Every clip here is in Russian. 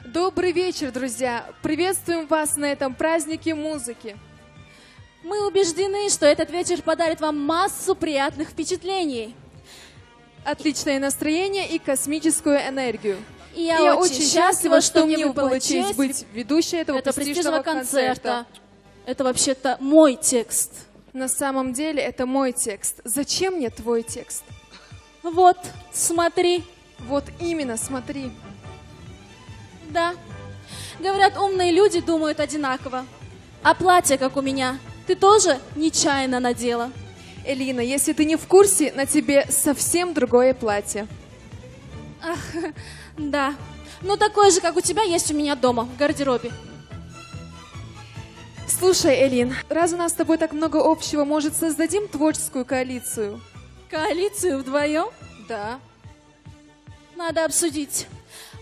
Добрый вечер, друзья! Приветствуем вас на этом празднике музыки. Мы убеждены, что этот вечер подарит вам массу приятных впечатлений. Отличное настроение и космическую энергию. И я очень счастлива, что мне выпала честь быть ведущей этого престижного концерта. Это вообще-то мой текст. На самом деле это мой текст. Зачем мне твой текст? Вот, смотри. Вот именно, смотри. Да. Говорят, умные люди думают одинаково. А платье, как у меня, ты тоже нечаянно надела. Элина, если ты не в курсе, на тебе совсем другое платье. Ах, да. Ну, такое же, как у тебя, есть у меня дома, в гардеробе. Слушай, Элин, раз у нас с тобой так много общего, может, создадим творческую коалицию? Коалицию вдвоем? Да. Надо обсудить.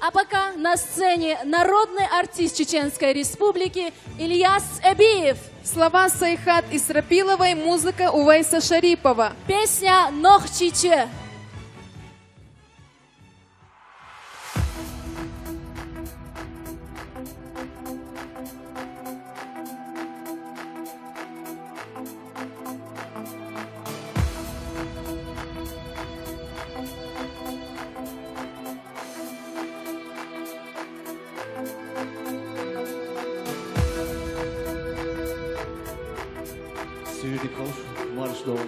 А пока на сцене народный артист Чеченской Республики Ильяс Эбиев. Слова Сайхат Исрапиловой, музыка Увейса Шарипова. Песня «Нох Чиче». Сюриков, марш дома.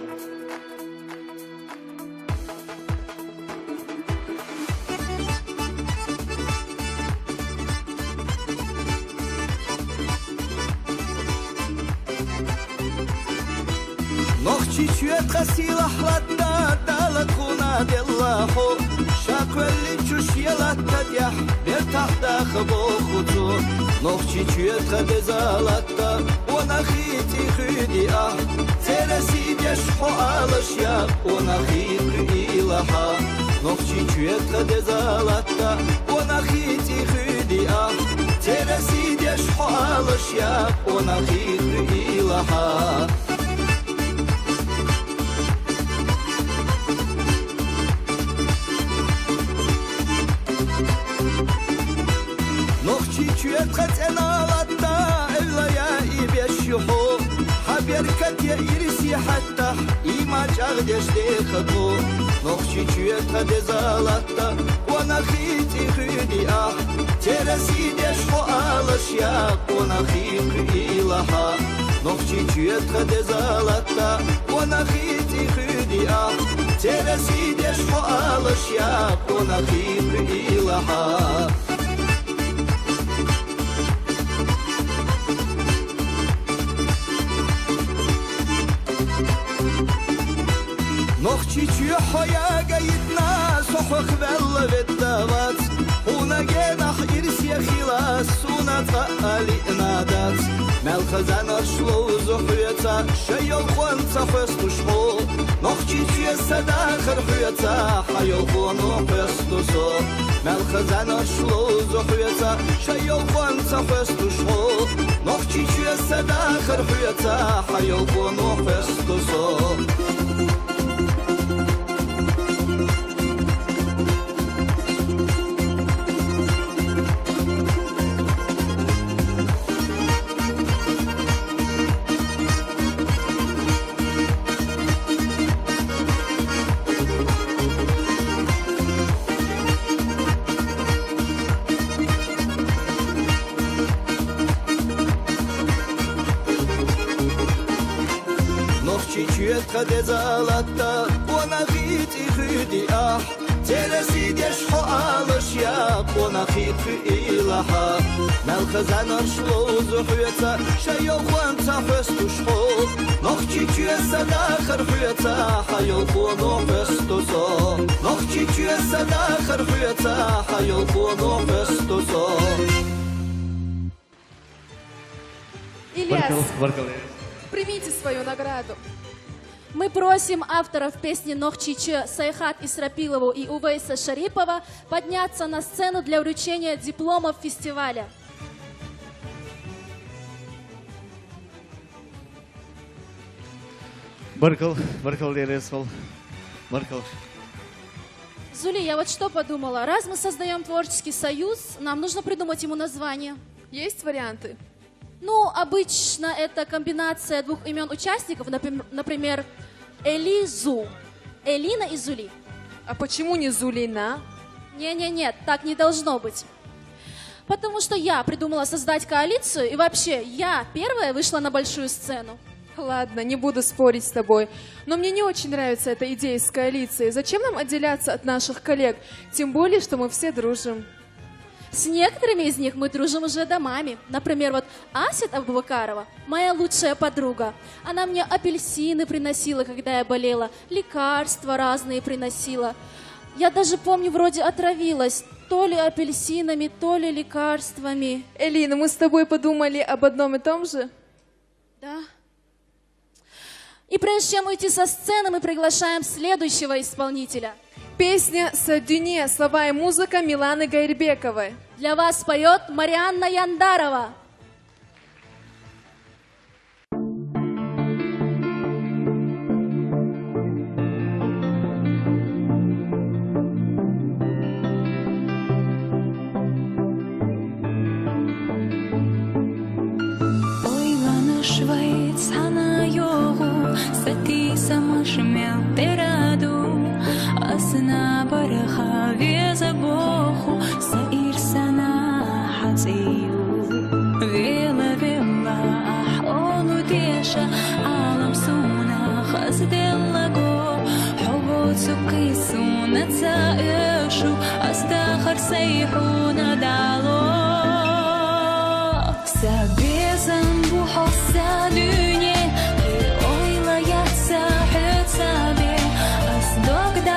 نخشي شوية غسيل أحلى دالك خونا دللاحو شاكو اللي تشوش يلا تديح بيرتاح داخبو خطو نخشي شوية غدزالتا ونخيتي خيدي ترسي ديشحو آلشيا ونخيتي إلها نخشي شوية غدزالتا ونخيتي خيدي ترسي ديشحو آلشيا ونخيتي إلها Çüyetkat en ağlatta evlaya ibeş yuhu Haberkat ya irisi hatta İmaç ağdeşte khatu Nokçi çüyetkat ezalatta Wana khiti khidi Teresi deşhu alışya Wana khiti ilaha Nokçi çüyetkat ezalatta Wana khiti khidi Teresi deşhu alışya Wana khiti ilaha نخشي حيا قيدنا صحخ ذل بالدوات هنا جناح إرسي خلاص هنا تقالي نادات ملخزان أرشلو زحيتا شيو خوانتا خستو شحو نخشي سداخر حيتا حيو خوانو خستو سو ملخزان أرشلو زحيتا شيو خوانتا خستو شحو نخشي سداخر حيتا حيو خوانو خستو سو خدزالتا ونخيتي خدي ترسي ديشحو آلشيا ونخيتي إلها ملخزان أرشلو زحيتا شيو خوانتا حستو شحو نخشي تيسا داخر حيتا حيو خوانو حستو سو نخشي تيسا داخر حيتا حيو خوانو حستو سو Ильяс, примите свою награду. Мы просим авторов песни «Нох Чиче» Сайхат Исрапилову и Увейса Шарипова подняться на сцену для вручения дипломов фестиваля. Barkal, barkal deriz val. Barkal. Зули, я вот что подумала. Раз мы создаем творческий союз, нам нужно придумать ему название. Есть варианты? Ну, обычно это комбинация двух имен участников, например, Элизу. Элина и Зули. А почему не Зулина? Не-не-нет, так не должно быть. Потому что я придумала создать коалицию, и вообще я первая вышла на большую сцену. Ладно, не буду спорить с тобой. Но мне не очень нравится эта идея с коалицией. Зачем нам отделяться от наших коллег? Тем более, что мы все дружим. С некоторыми из них мы дружим уже домами. Например, вот Асет Абубакарова, моя лучшая подруга. Она мне апельсины приносила, когда я болела, лекарства разные приносила. Я даже помню, вроде отравилась. То ли апельсинами, то ли лекарствами. Элина, мы с тобой подумали об одном и том же? Да. И прежде чем уйти со сцены, мы приглашаем следующего исполнителя. Песня «Садюне», слова и музыка Миланы Гайрбековой. Для вас поет Марианна Яндарова. Asna barha veza bohu sair sana haziyu vela vela ahonu desha alam suna khazdella go hubut suqisuna taishu astakhar sayhuna dalo sabizan bu hossa dünya oyla yatsa hütsabe asdok da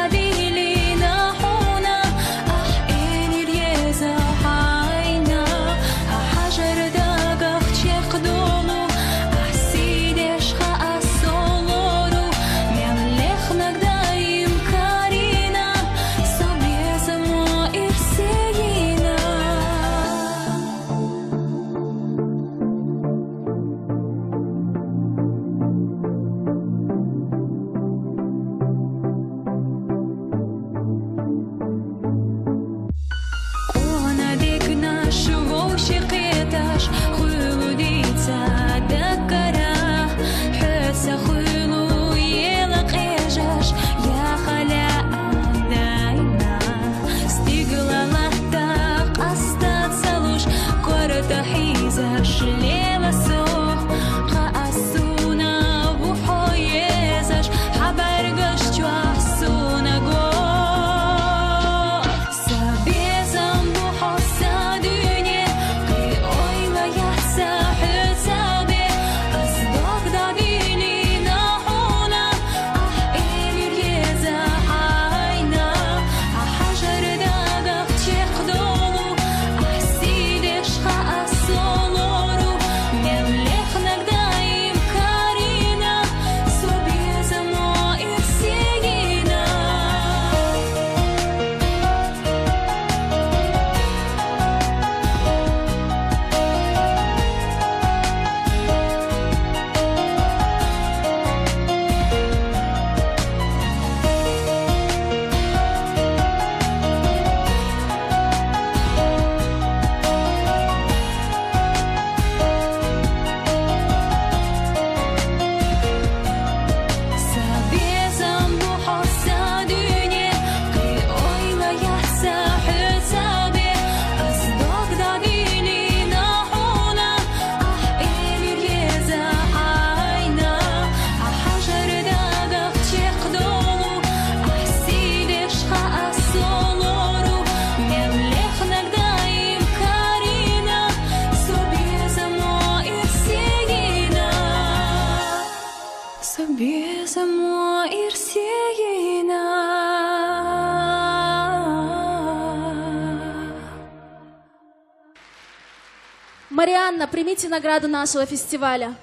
Марианна, примите награду нашего фестиваля.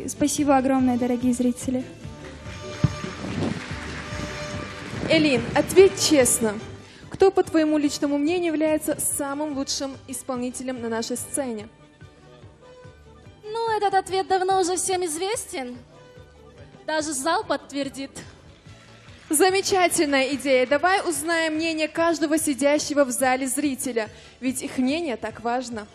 Спасибо огромное, дорогие зрители. Элин, ответь честно. Кто, по твоему личному мнению, является самым лучшим исполнителем на нашей сцене? Ну, этот ответ давно уже всем известен. Даже зал подтвердит. Замечательная идея. Давай узнаем мнение каждого сидящего в зале зрителя. Ведь их мнение так важно.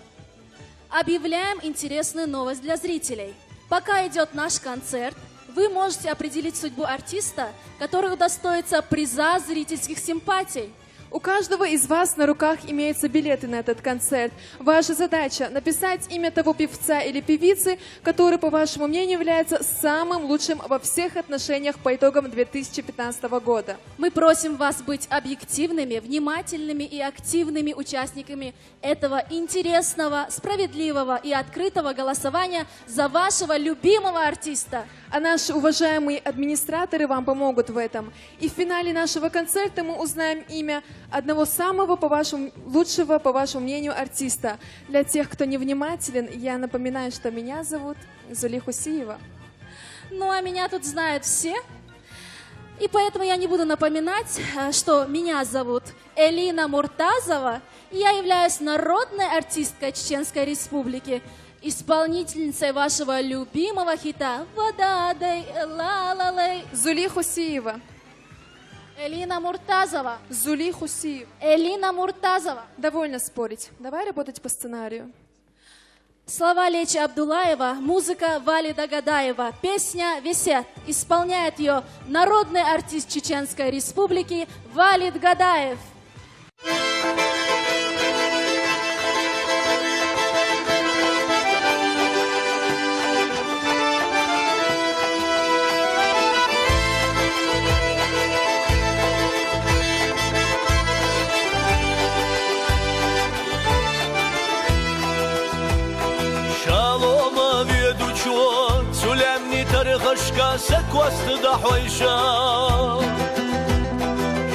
Объявляем интересную новость для зрителей. Пока идет наш концерт, вы можете определить судьбу артиста, который удостоится приза зрительских симпатий. У каждого из вас на руках имеются билеты на этот концерт. Ваша задача — написать имя того певца или певицы, который, по вашему мнению, является самым лучшим во всех отношениях по итогам 2015 года. Мы просим вас быть объективными, внимательными и активными участниками этого интересного, справедливого и открытого голосования за вашего любимого артиста. А наши уважаемые администраторы вам помогут в этом. И в финале нашего концерта мы узнаем имя одного самого лучшего, по вашему мнению, артиста. Для тех, кто невнимателен, я напоминаю, что меня зовут Зули Хусиева. Ну а меня тут знают все. И поэтому я не буду напоминать, что меня зовут Элина Муртазова, и я являюсь народной артисткой Чеченской Республики, исполнительницей вашего любимого хита «Вода-дай, ла-ла-лей». Зули Хусиева. Элина Муртазова. Зули Хусиева. Элина Муртазова. Довольно спорить. Давай работать по сценарию. Слова Лечи Абдулаева, музыка Валида Гадаева, песня «Висят». Исполняет ее народный артист Чеченской Республики Валид Гадаев. Tarıqışqa sekvastı da hoyşa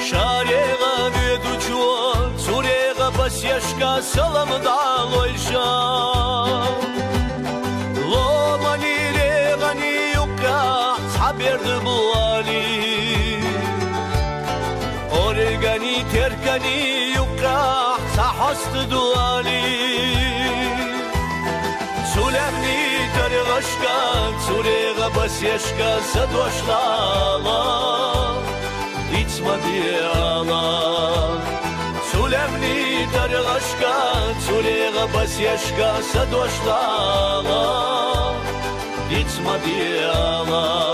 Şariqa veduçu Suriqa basyaşqa salam da loyşa Lomani reğani yuqa Haberdi bu ali Organi terkani yuqa Sahastı duali Sulemni tarıqışqa Suriqa basyaşqa Sadoşlala İçma diyala Sulemni tarıqışqa Suriqa basyaşqa Sadoşlala İçma diyala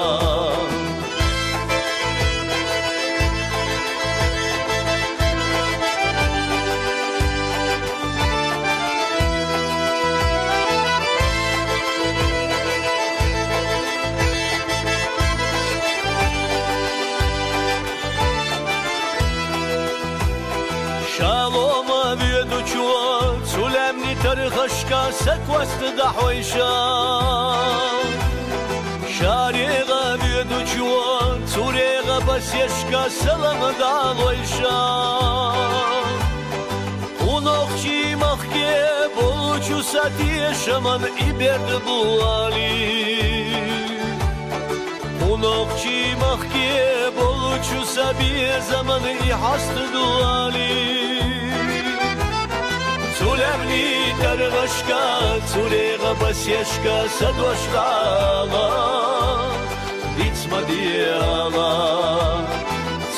Tarıqışqa sekvastı da hoyşa Şariqa veduçu Suriqa basyaşqa salamı da loyşa Unoqçi mahke Boluçu satiye şaman iberdi bu ali Unoqçi mahke Boluçu sabiye zamanı ihastı duali Sulemni tarıqışqa Suriqa basyaşqa Sadoşlala İçma diyala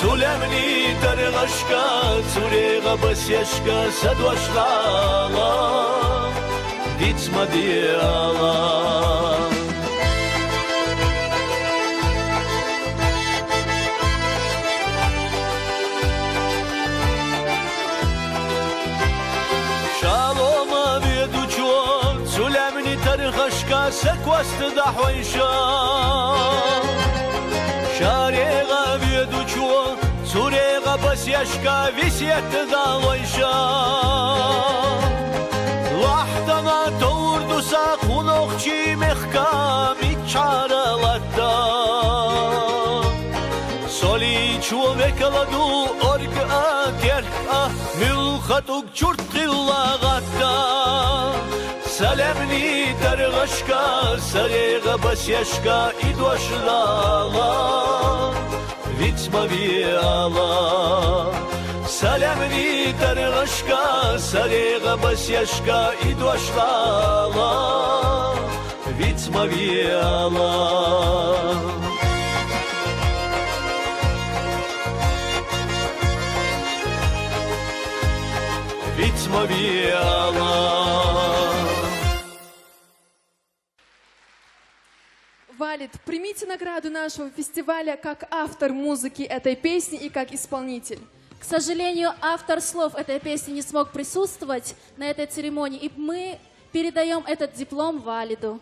Sulemni tarıqışqa Suriqa basyaşqa Sadoşlala İçma diyala Tarıqışqa sekvastı da hoyşa Şariqa veduçu Suriqa basyaşqa Visiyetdi da loyşa Lahtana toğurdusa Kunoqçi mehkam İçaralatta Soli çuvekaladı Orqa terqa Mülxatuk çurtqillagatta Salemni tarıqışqa Sariqa basyaşqa İdoşlala Vitma viyala Salemni tarıqışqa Sariqa basyaşqa İdoşlala Vitma viyala відьма віяла. Валид, примите награду нашего фестиваля как автор музыки этой песни и как исполнитель. К сожалению, автор слов этой песни не смог присутствовать на этой церемонии, и мы передаем этот диплом Валиду.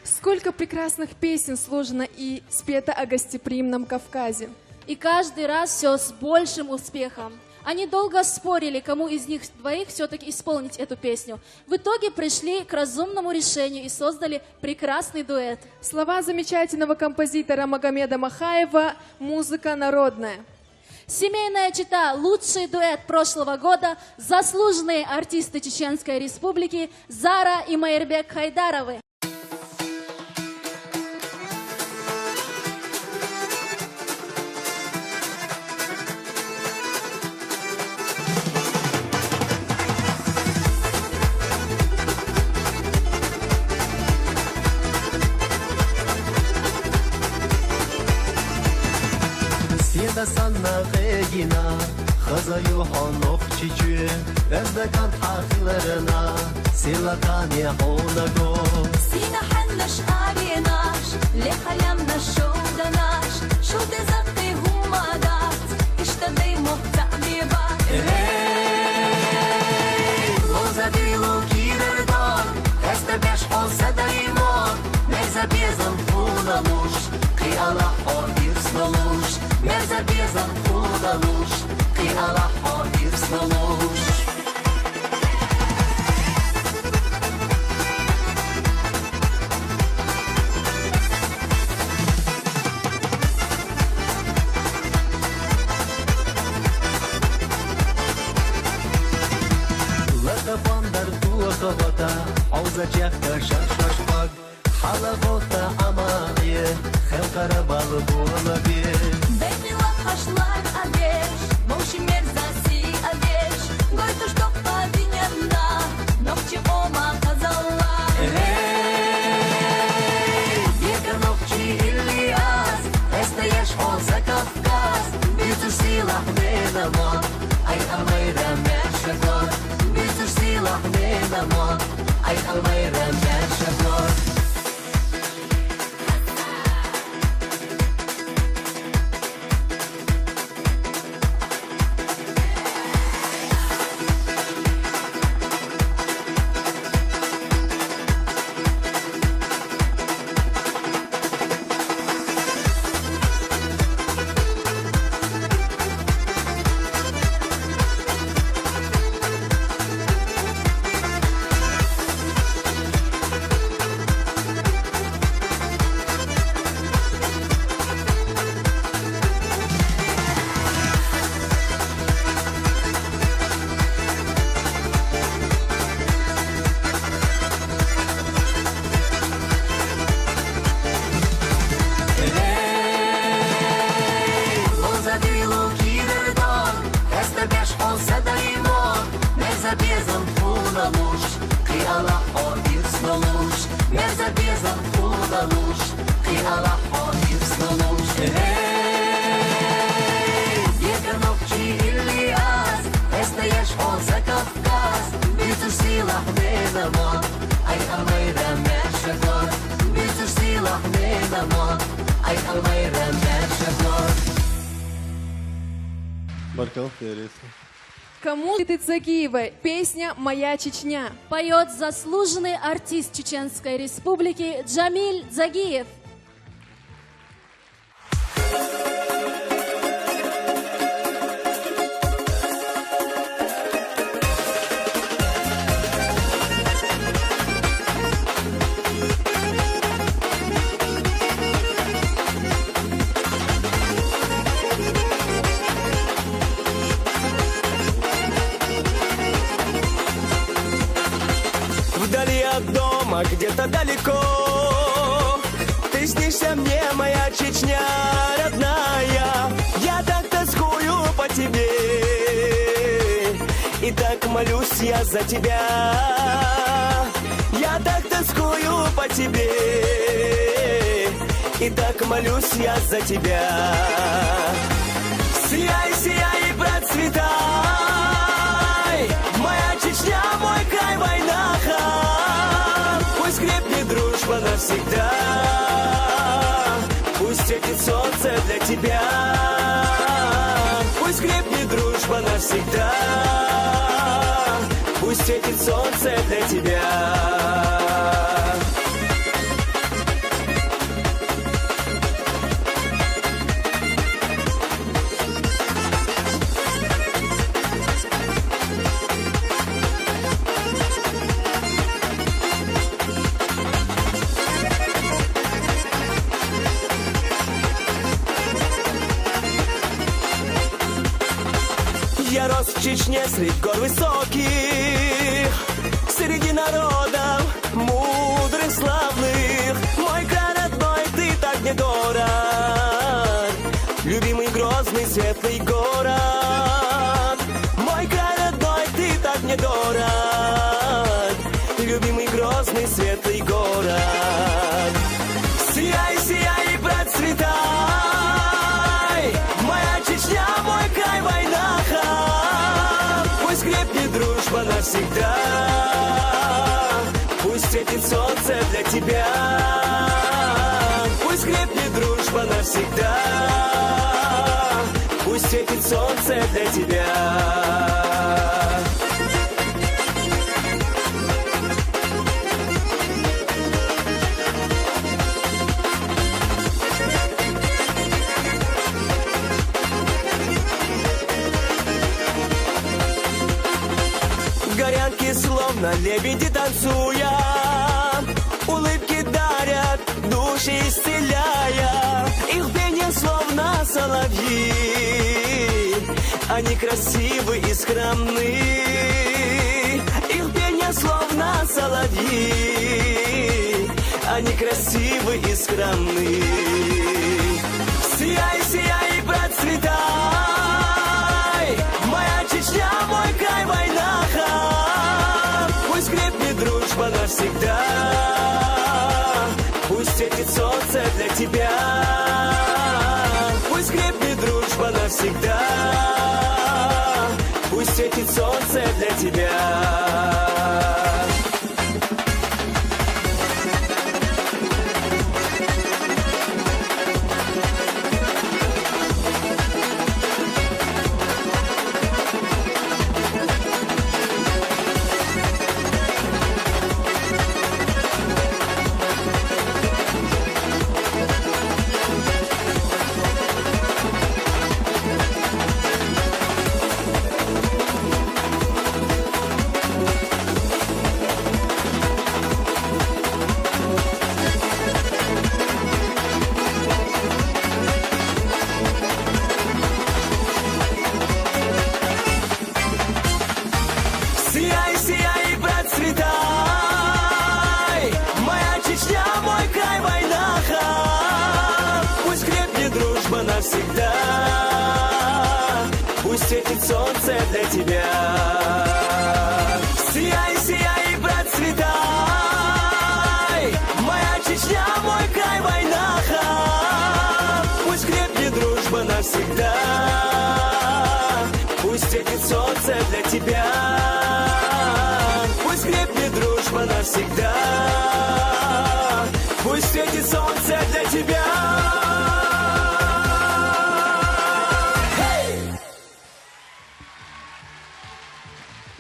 Сколько прекрасных песен сложено и спето о гостеприимном Кавказе. И каждый раз все с большим успехом. Они долго спорили, кому из них двоих все-таки исполнить эту песню. В итоге пришли к разумному решению и создали прекрасный дуэт. Слова замечательного композитора Магомеда Махаева, музыка народная. Семейная чета, лучший дуэт прошлого года, заслуженные артисты Чеченской Республики Зара и Майербек Хайдаровы. Siyada sanna geyina Khazayu hanok çiçü Özbekan haklarına Silatani ona go سينا حنش عليناش لخلمنا شو دناش شو تزقي هما دات اشتدي مهتع بيبات Loza dilu kirerdon Este beş olsa da imon Merza bezan kudaluş Kıyala o bir snaluş Merza bezan kudaluş Kıyala o bir snaluş Lakapanдар tuwa kavata Auza çekta şaşmaşmak Halagota amaye Xelkara balı bola bir بيبي لخشلار أديش موشي مرزاسي أديش قلت شتوق دنيانا نوكتي أوما خزالا Yeka nokçi İlyas Esteyeş olsa Kafkas Bütün silah menamon Ay almayra merşakor Bütün silah menamon Ay almayra merşakor Loza dilu kirerdon Este beş olsa da imon Merza bezan kudaluş Kıyala o bir snaluş Merza bezan kudaluş Kıyala o bir snaluş Yeka nokçi İlyas Esteyeş olsa Kafkas Bütün silah menamon Ay almayra merşakor Bütün silah menamon Ay almayra merşakor Баркал, интересно. Кому Цагиевой песня «Моя Чечня». Поет заслуженный артист Чеченской Республики Джамиль Дзагиев. Вдали от дома, где-то далеко Ты снишься мне, моя Чечня родная Я так тоскую по тебе И так молюсь я за тебя Я так тоскую по тебе И так молюсь я за тебя Сияй, сияй и процветай Моя Чечня навсегда. Пусть светит солнце для тебя, пусть крепнет дружба навсегда. Пусть светит солнце для тебя. Я рос в Чечне среди гор высоких, среди народов мудрых, славных. Мой край родной, ты так мне дорог, любимый, грозный, светлый город. Мой край родной, ты так мне дорог, любимый, грозный, светлый город. Сияй, сияй и процветай, моя Чечня, мой край, война. Пусть крепнет дружба навсегда, пусть светит солнце для тебя. Пусть крепнет дружба навсегда, пусть светит солнце для тебя. Горянки словно лебеди танцуя, улыбки дарят, души исцеляя. Их пение словно соловьи, они красивы и скромны. Их пение словно соловьи, они красивы и скромны. Сияй, сияй и процветай, моя Чечня, мой край, война. Пусть крепнет дружба навсегда, пусть светит солнце для тебя. Пусть крепнет дружба навсегда, пусть светит солнце для тебя. Сияй, сияй и процветай, моя Чечня, мой край, война. Пусть крепнет дружба навсегда, пусть светит солнце для тебя. Сияй, сияй и процветай, моя Чечня, мой край, война. Пусть крепнет дружба навсегда, пусть светит солнце для тебя. Пусть крепнет дружба навсегда, пусть светит солнце для тебя.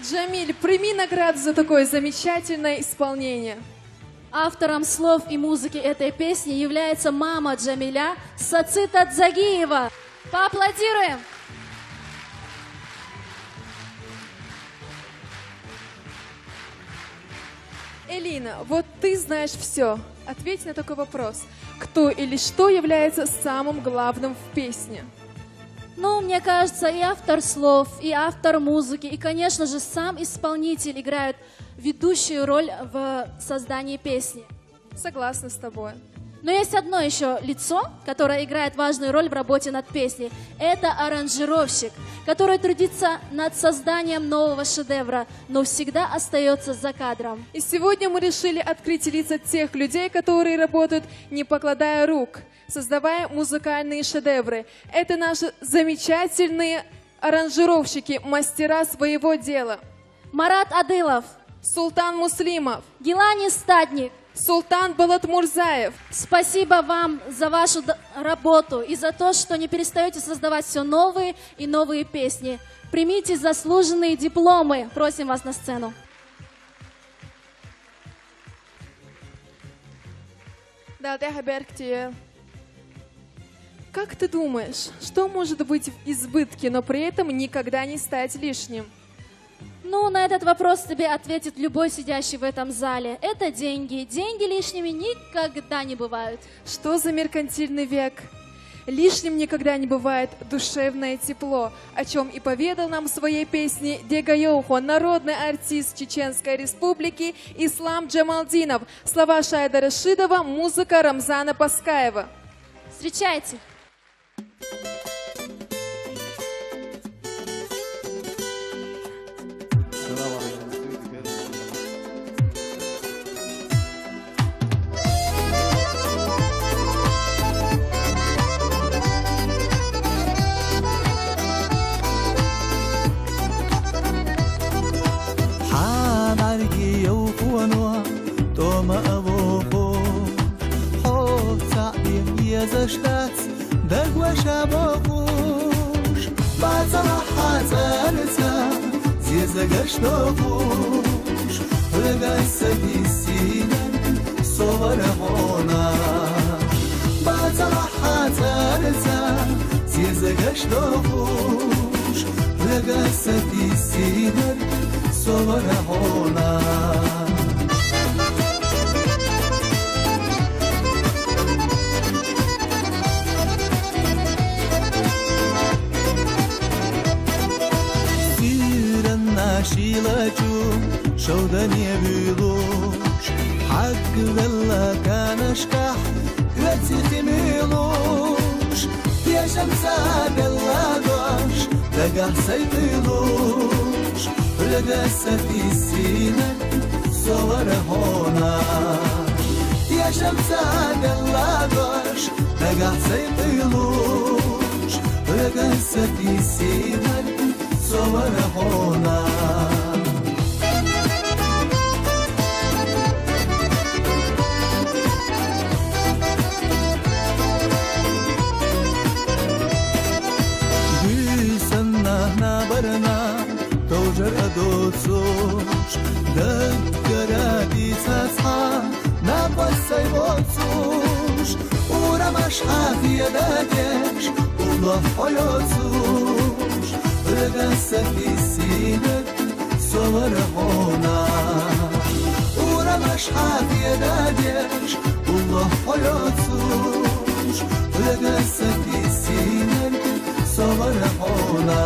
Джамиль, прими награду за такое замечательное исполнение. Автором слов и музыки этой песни является мама Джамиля Сацита Дзагиева. Поаплодируем! Элина, вот ты знаешь все. Ответь на такой вопрос. Кто или что является самым главным в песне? Ну, мне кажется, и автор слов, и автор музыки, и, конечно же, сам исполнитель играют ведущую роль в создании песни. Согласна с тобой. Но есть одно еще лицо, которое играет важную роль в работе над песней. Это аранжировщик, который трудится над созданием нового шедевра, но всегда остается за кадром. И сегодня мы решили открыть лица тех людей, которые работают, не покладая рук, создавая музыкальные шедевры. Это наши замечательные аранжировщики, мастера своего дела. Марат Адылов, Султан Муслимов, Гилани Стадник, Султан Балатмурзаев. Спасибо вам за вашу работу и за то, что не перестаете создавать все новые и новые песни. Примите заслуженные дипломы. Просим вас на сцену. Да, как ты думаешь, что может быть в избытке, но при этом никогда не стать лишним? Ну, на этот вопрос тебе ответит любой сидящий в этом зале. Это деньги. Деньги лишними никогда не бывают. Что за меркантильный век? Лишним никогда не бывает душевное тепло, о чем и поведал нам в своей песне Дега Йохо, народный артист Чеченской Республики Ислам Джамалдинов. Слова Шайда Рашидова, музыка Рамзана Паскаева. Встречайте. Selam aleyküm. حامرجي يوفونوا توما أبوكو حو تعبيم يزشتات دقوا شابوكوش بعد صراحة زالتا زيزقش نوكوش رقا السبيسينا صور هونا بعد صراحة زالتا زيزقش نوكوش رقا السبيسينا صور هونا شيلاتو شودني بيلوش حق ذلا كان اشكح كرتي تميلوش يا شمسة بلادوش لقى سيطيلوش لقى ستيسينا صور هونا يا شمسة بلادوش لقى سيطيلوش لقى ستيسينا صور هونا بيسنا نابرنا توجر أدوتسوش دكراتي ساسها نابسي بوتسوش ورا مش حافي داكش والله حيوتسوش رقا سفيسينا صور هونا ورا مش حافي داكش والله حيوتسوش رقا سفيسينا صور هونا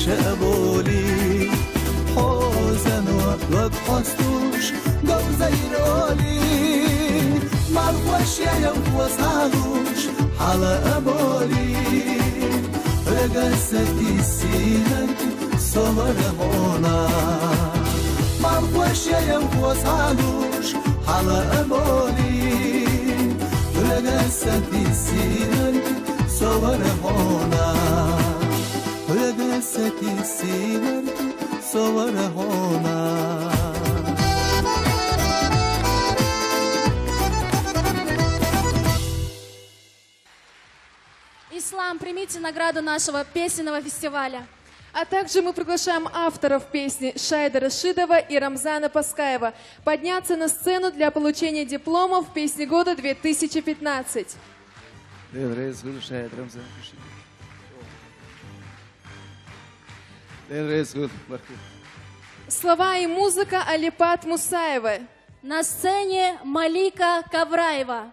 شابولي حوزن وقت حستوش قو زيرولي مالوش يا يوم وصالوش حلا أبولي رقصتي سينك صور هونا مالوش يا يوم وصالوش حلا أبولي رقصتي سينك صور هونا رقصتي سينك صور هونا Ислам, примите награду нашего песенного фестиваля. А также мы приглашаем авторов песни Шайда Рашидова и Рамзана Паскаева подняться на сцену для получения дипломов «Песни года 2015». Слова и музыка Алипат Мусаева. На сцене Малика Кавраева.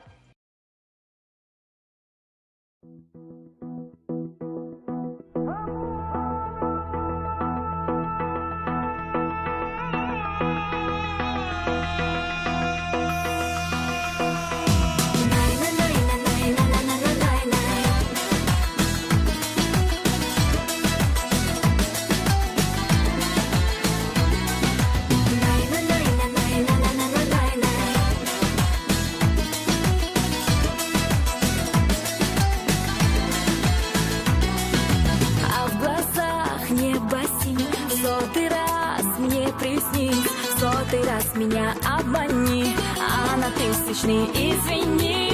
позвони, а на тысячный извини.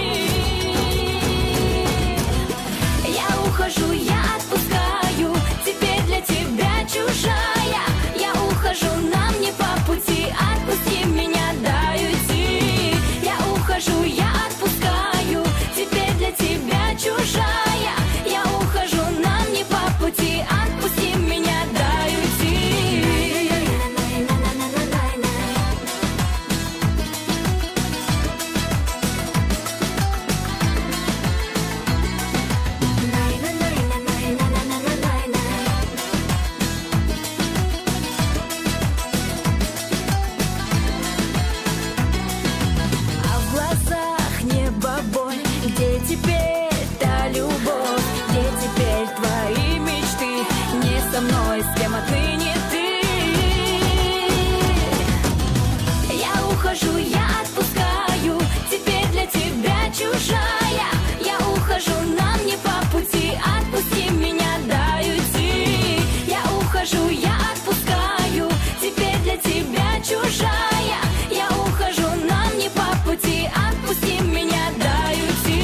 Я ухожу, я отпускаю, теперь для тебя чужая. Я ухожу, нам не по пути, отпусти меня, дай уйти. Я ухожу, я отпускаю, теперь для тебя чужая. Я ухожу, нам не по пути, отпусти меня, дай уйти. А в глазах небо боль, где теперь та любовь, где теперь твои мечты, не со мной, с кем отныне ты. Я ухожу, я отпускаю, теперь для тебя чужая. Я ухожу, нам не по пути, отпусти меня, дай уйти. Я ухожу, я отпускаю, теперь для тебя чужая. Я ухожу, нам не по пути, отпусти меня, дай уйти.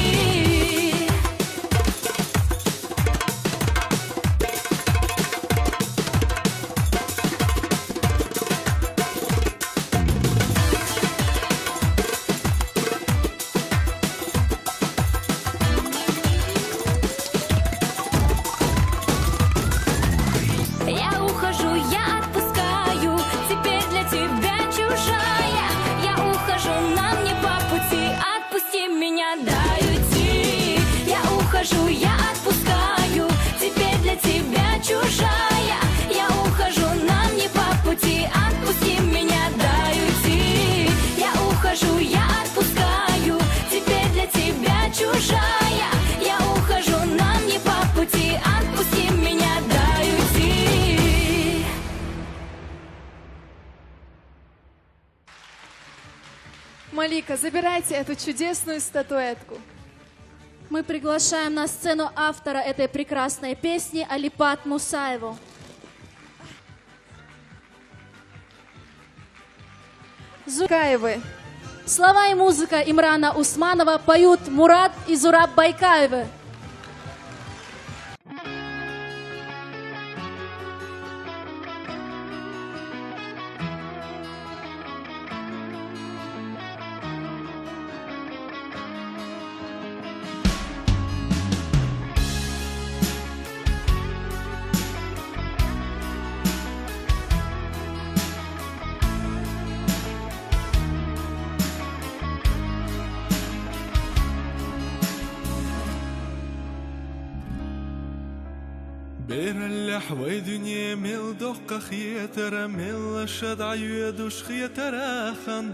Я ухожу, я отпускаю, теперь для тебя чужая. Я ухожу, нам не по пути, отпусти меня, дай уйти. Я ухожу, я отпускаю, теперь для тебя чужая. Я ухожу, нам не по пути, отпусти меня, дай уйти. Я ухожу, я отпускаю, теперь для тебя чужая. Я ухожу, нам не по пути, отпусти меня, дай уйти. Малика, забирайте эту чудесную статуэтку. Мы приглашаем на сцену автора этой прекрасной песни Алипат Мусаеву. Зукаевы. Слова и музыка Имрана Усманова, поют Мурат и Зураб Байкаевы. بين اللحوة دنيا مل دق خيتر مل شد عيودش خيتر خن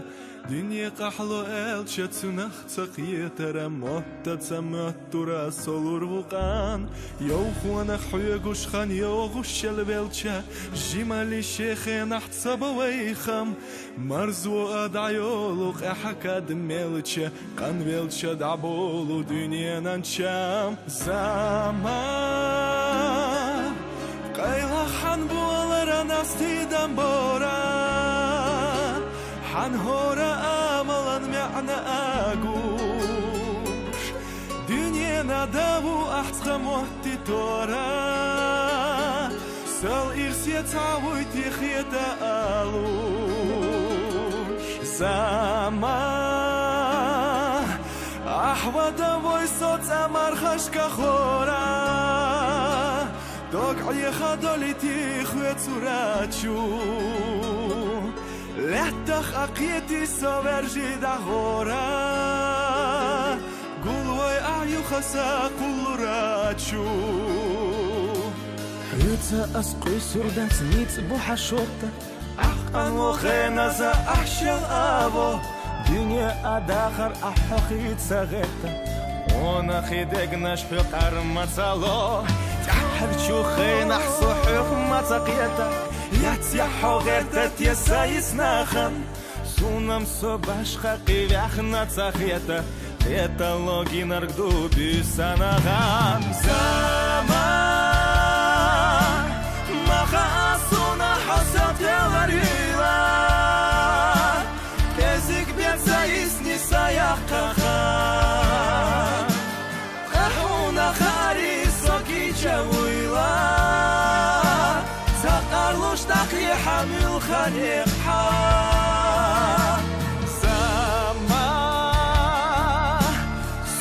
دنيا قحلو ال شد سنخت خيتر مهت سمت ترى سولور وقان يوخون خيوش خان يوغش البلشة جمالي شيخ نحت سبويخم مرزو أدعيولوك أحكاد ملشة قن بلشة دعبولو دنيا ننشام زمان قيلا حن بولر نستيدم بورا حن هورا املا معنا اقوش دنيا ندابو احتقى موتي تورا سال ارسيا تعوي تخيتا الوش زمان احوة ويسوت امر خشك خورا دقعي خدولتي خويت سوراتشو لحتخ اقيتي سوبرجي دغورا قولوي اعيو خسا كل راتشو حيوتا اسقي سردات نيت بوحة شوطة احقن وخينا زا احشل ابو دنيا اداخر احقيت سغيتا وانا خيدك نشحق ارمتالو تحرشو خين احصو حق متقيتا يتيحو غير تتيسا يسناخن سونم سوباش خاقي بيحنا تخيتا это логи наргду бисанаган zaman mahasuna hasat yavarila kezi خاري سوكي جويلا سقرلوش تقي حمل خليق سما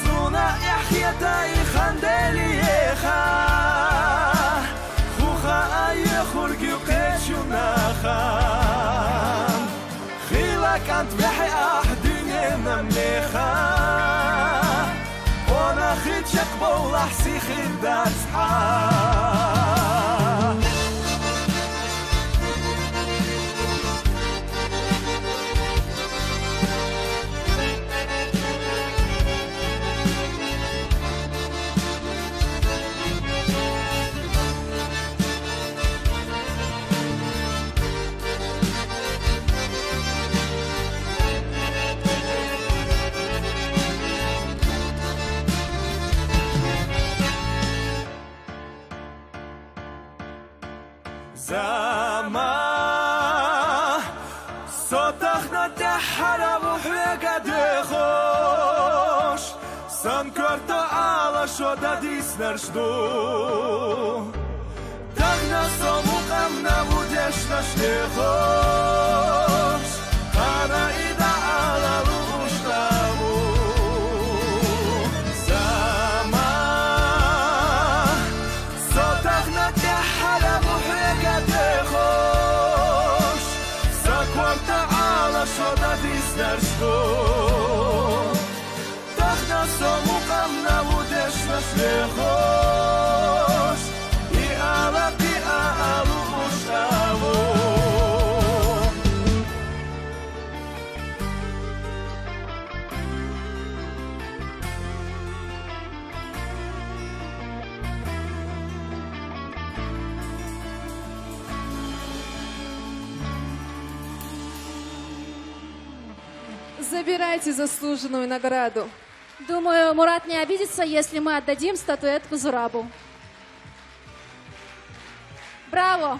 سونا احيتاي خندليخا خوخا اي خرقي وقيشوناخا خيلك انت بحي احدني نمليخا وانا خيتشك بولح سيخي داسحا زما صوتخنا تحرى بحرقة دخوش سنكرت على شودا ديس نرشدو تغنى صموق امنا بودش نشتخوش قانا إذا على روش تابو زما صوتخنا تحرى بحرقة دخوش سكورت على شودا ديس نرشدو تغنى صموق امنا بودش نشتخوش إعلقي أعلو مشتابو Забирайте заслуженную награду. Думаю, Мурат не обидится, если мы отдадим статуэтку Зурабу. Браво!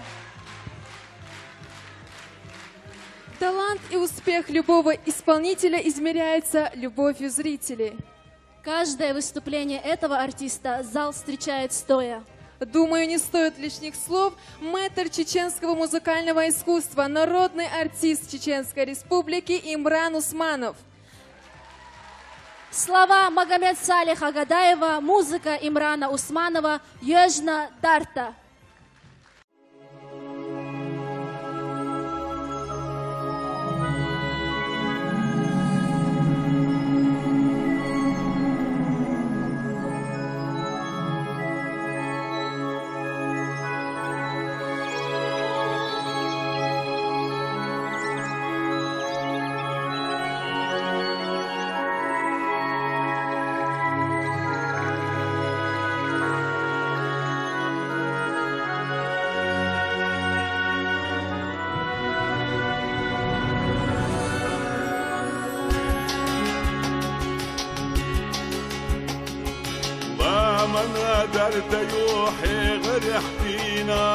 Талант и успех любого исполнителя измеряется любовью зрителей. Каждое выступление этого артиста зал встречает стоя. Думаю, не стоит лишних слов. Мэтр чеченского музыкального искусства, народный артист Чеченской Республики Имран Усманов. Слова Магомед Салиха Агадаева, музыка Имрана Усманова, Южна Дарта. من درد يوحي غرحتينا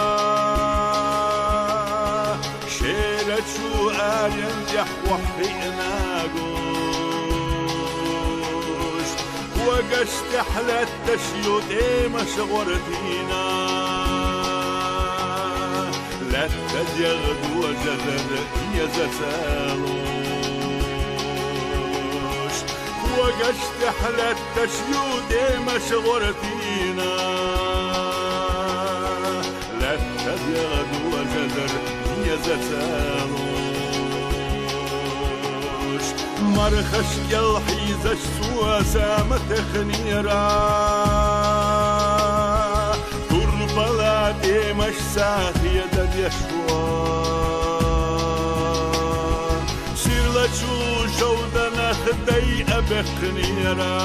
شيلت شو قال ينجح وحقنا قوش وقشت حلت تشيوت مشغورتينا لا تجغد وجدر يزسالوش وقشت حلت تشيوت مشغورتينا لا تجغد وجدر يزسالوش مرخش يلحيزش سوى سامة خنيرا تربلاتي مش ساخية دليشوا سيرلتشو جودنا خدي أبخنيرا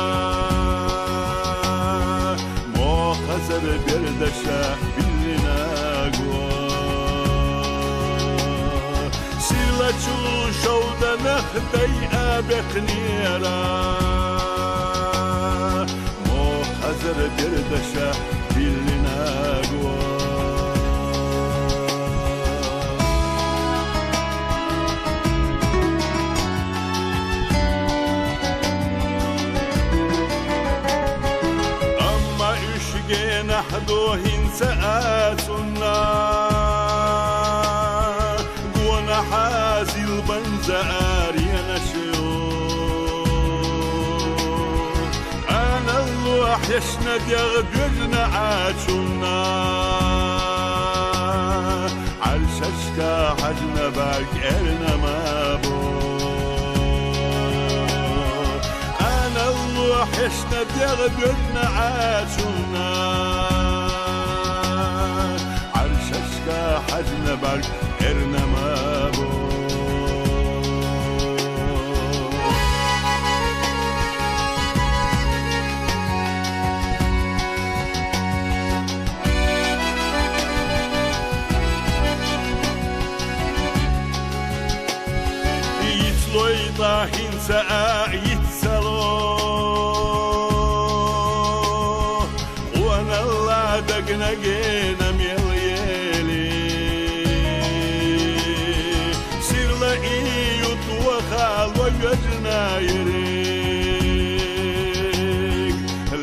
مو خسر بردشا بلنا سيرلتشو جودنا خدي أبخنيرا مو خسر بردشا بلنا جينا حدوهن سآتنا قونا حازي البنزار ينشو أنا الله يشند يغبرنا عاشونا عالششكا حجنا باك إرنا ما بو أنا الله يشند يغبرنا عاشونا عالششكا حجنا باك إرنا ما بو طاحين سآيت سلو وانا الله دقنا جينا ميليلي سير لقيت وخال وجنا يريك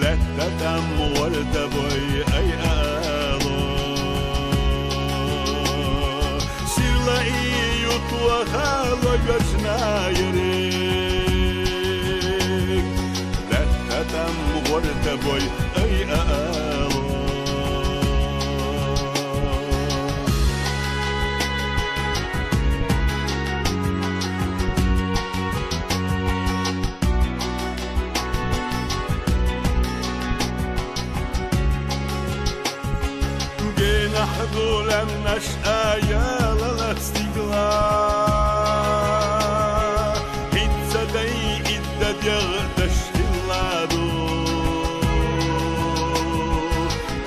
لا تتم ورتبوي اي آلو سير لقيت وخال وجنا يريك ورتبوي أي آلو جينا حضول النشأة يا للاستقلال هتسدي إدد يغدش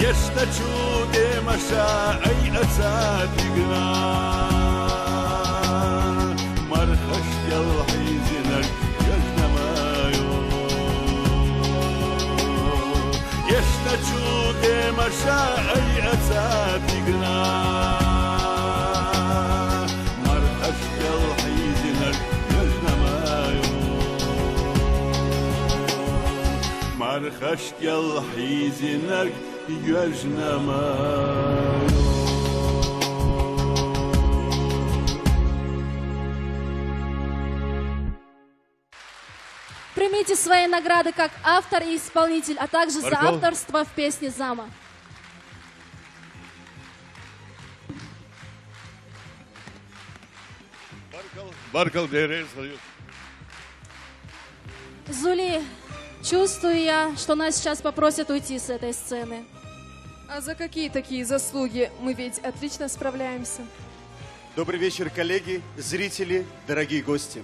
يشتشود مشاعي أساتقنا مرخش يلحيزنك يجنمايو يشتشود مشاعي أساتقنا مرخش يلحيزنك يجنمايو مرخش يلحيزنك Примите свои награды как автор и исполнитель, а также за Баркал. авторство в песне «Зама». Баркал Дерез. Зули, чувствую я, что нас сейчас попросят уйти с этой сцены. А за какие такие заслуги? Мы ведь отлично справляемся. Добрый вечер, коллеги, зрители, дорогие гости.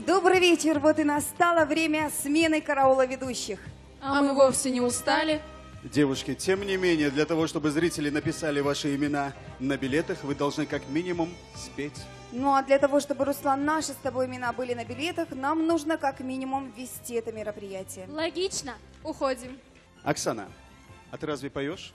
Добрый вечер, вот и настало время смены караула ведущих. А мы вовсе не устали. Девушки, тем не менее, для того, чтобы зрители написали ваши имена на билетах, вы должны как минимум спеть. Ну а для того, чтобы, Руслан, наши с тобой имена были на билетах, нам нужно как минимум вести это мероприятие. Логично. Уходим. Оксана, а ты разве поешь?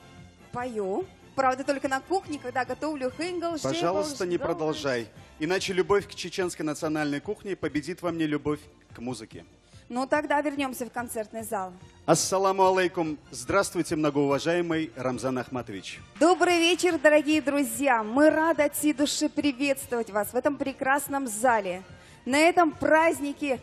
Пою. Правда, только на кухне, когда готовлю хингл, Пожалуйста, не продолжай. Иначе любовь к чеченской национальной кухне победит во мне любовь к музыке. Ну тогда вернемся в концертный зал. Ассаламу алейкум. Здравствуйте, многоуважаемый Рамзан Ахматович. Добрый вечер, дорогие друзья. Мы рады от всей души приветствовать вас в этом прекрасном зале. На этом празднике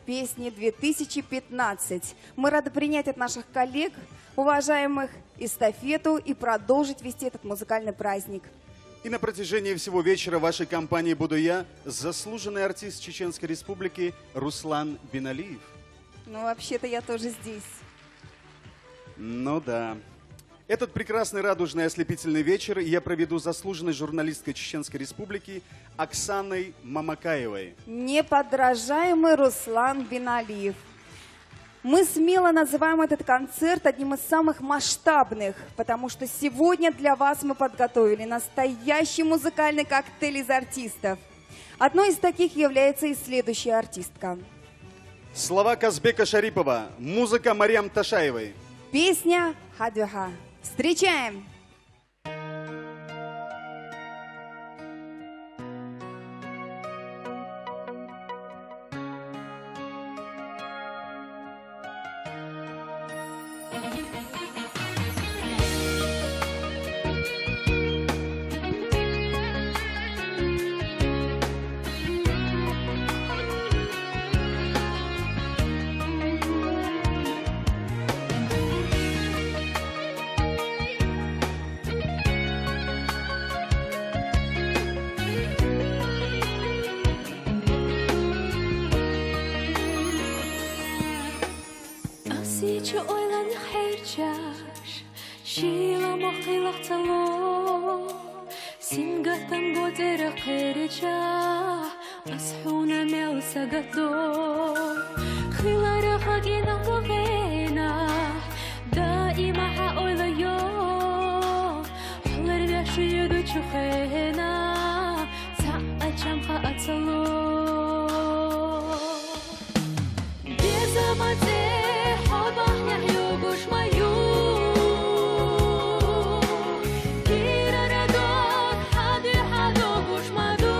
песни 2015. Мы рады принять от наших коллег, уважаемых, эстафету и продолжить вести этот музыкальный праздник. И на протяжении всего вечера в вашей компании буду я, заслуженный артист Чеченской Республики Руслан Биналиев. Ну, вообще-то я тоже здесь. Ну да. Этот прекрасный, радужный, ослепительный вечер я проведу заслуженной журналисткой Чеченской Республики Оксаной Мамакаевой. Неподражаемый Руслан Биналиев. Мы смело называем этот концерт одним из самых масштабных, потому что сегодня для вас мы подготовили настоящий музыкальный коктейль из артистов. Одной из таких является и следующая артистка. Слова Казбека Шарипова, музыка Марьям Ташаевой. Песня «Хадюха». Встречаем! حيرجعش شيلة مخيلة تلو سنقطن قدر قرجع أصحونا ميوسا قطو خيلة رخاقينا بغينا دائما حقول يو حلر رشو يدو تشوخينا ساعة جمخة أتلو بيزمتي حبح يحيو قوش مايو كيرا ردوك حادي حادو قوش مادو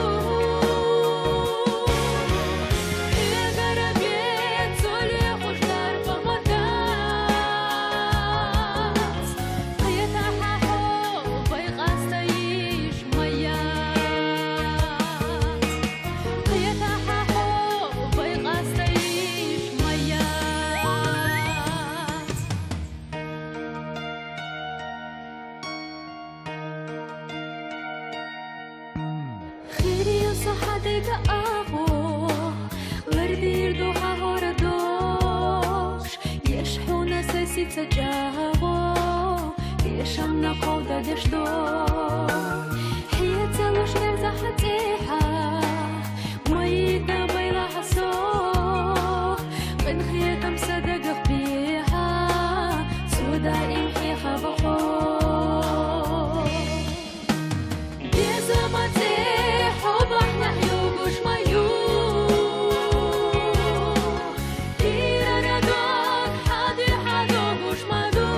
إيغارا بيت سولي خوش دار بمكات قيتا حاحو بيقاس تايش ميات قيتا حاحو بيقاس تايش ميات خيري وصحتك أغو وردي يردوها هوردوش يشحونا سيسي تجاغو يشمنا قودة دشدو حياتي لوش نرزا حتيحة ميتا بيلا حسو من خياتم صدق بيها سودا إمحيخة بحو بيزمتي حبح نحيو قوش مايو كيرا ردوك حادي حادو قوش مادو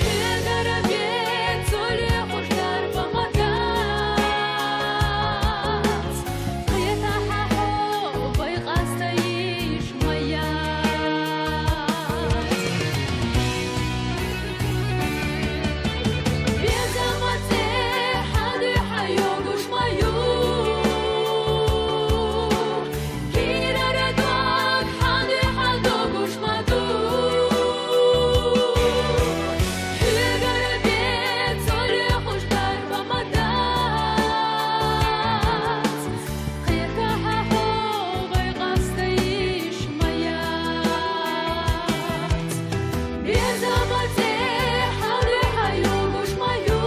إيغارا بيت سولي خوش دار بمكات قيتا حاحو بيقاس تايش ميات بيزمتي حادي حيو قوش مايو كيرا ردوك حادي حادو قوش مادو إيغارا بيت سولي خوش دار بمكات قيتا حاحو بيقاس تايش ميات بيزمتي حادي حيو قوش مايو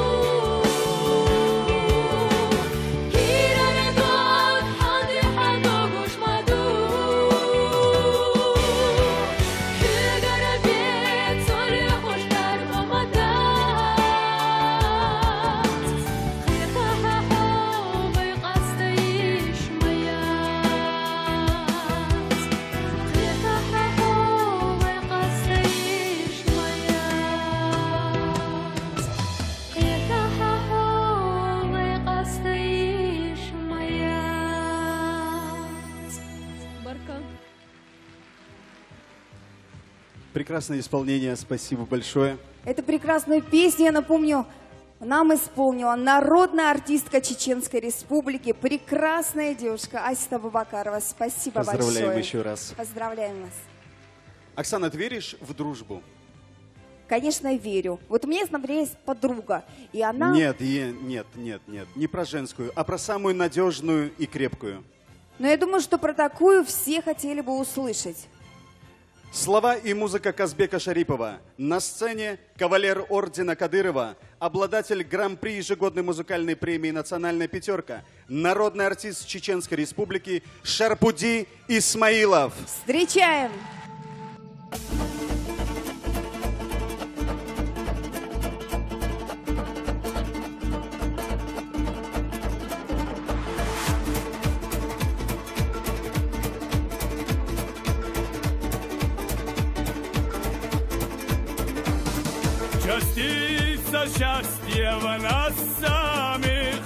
كيرا ردوك حادي حادو قوش مادو إيغارا بيت سولي خوش دار بمكات قيتا حاحو بيقاس تايش ميات قيتا حاحو بيقاس تايش ميات قيتا حاحو بيقاس تايش ميات Барка. Прекрасное исполнение, спасибо большое. Эту прекрасную песню, я напомню, нам исполнила народная артистка Чеченской Республики, прекрасная девушка Асита Бабакарова. Спасибо Поздравляем большое. еще раз. Поздравляем вас. Оксана, ты веришь в дружбу? Конечно, верю. Вот у меня, например, есть подруга, и она... Нет, не про женскую, а про самую надежную и крепкую. Но я думаю, что про такую все хотели бы услышать. Слова и музыка Казбека Шарипова. На сцене кавалер ордена Кадырова, обладатель гран-при ежегодной музыкальной премии «Национальная пятерка», народный артист Чеченской Республики Шарпуди Исмаилов. Встречаем! Частица счастья в нас самих,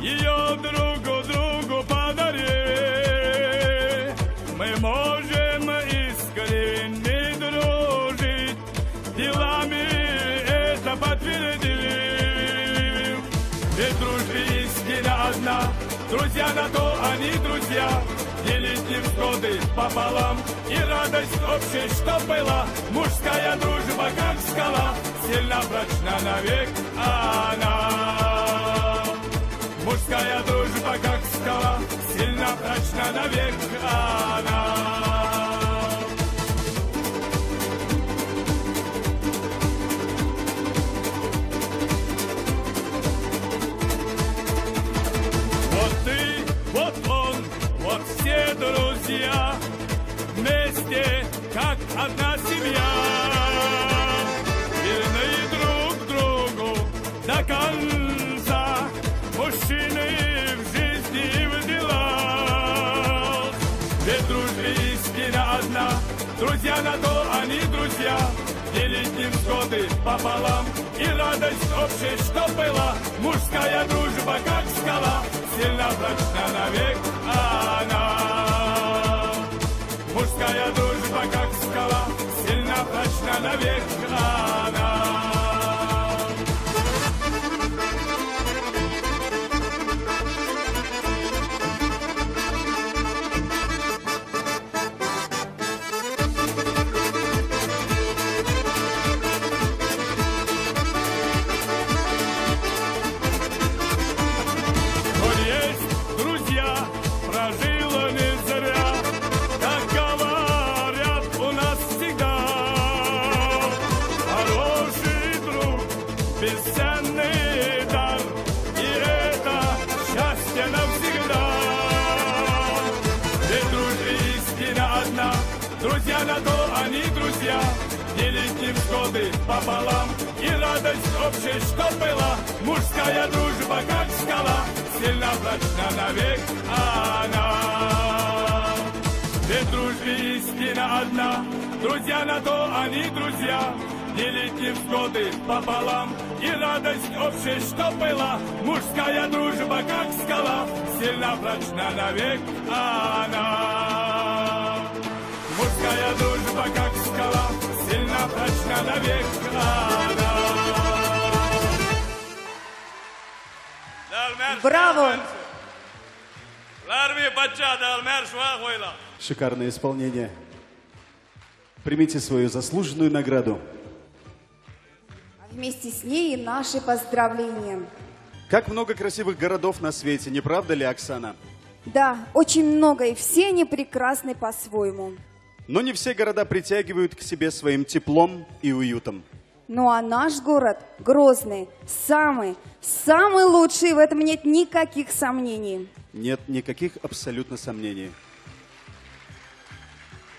ее другу подари. Мы можем искренне дружить, делами это подтвердим. Ведь дружбе истина одна, друзья на то они друзья. Делить невзгоды пополам и радость общей, что была. Мужская дружба, как скала, сильно прочна навек она. Мужская дружба, как скала, сильно прочна навек она. Друзья на то они друзья, делить невзгоды пополам. И радость общая, что была, мужская дружба, как скала, сильно прочна навек она. Мужская дружба, как скала, сильно прочна навек она. Бесценный дар, и это счастье навсегда. Ведь дружбе истина одна, друзья на то они друзья, делить невзгоды пополам. И радость общая, что была, мужская дружба, как скала, сильно прочна навек она. Ведь дружбе истина одна, друзья на то они друзья, делить невзгоды пополам. И радость общая, что была, мужская дружба, как скала, сильно прочна навек она. Мужская дружба, как скала, сильно прочна навек она. Браво! Шикарное исполнение. Примите свою заслуженную награду. Вместе с ней и наши поздравления. Как много красивых городов на свете, не правда ли, Оксана? Да, очень много, и все они прекрасны по-своему. Но не все города притягивают к себе своим теплом и уютом. Ну а наш город, Грозный, самый лучший, в этом нет никаких сомнений. Нет никаких абсолютно сомнений.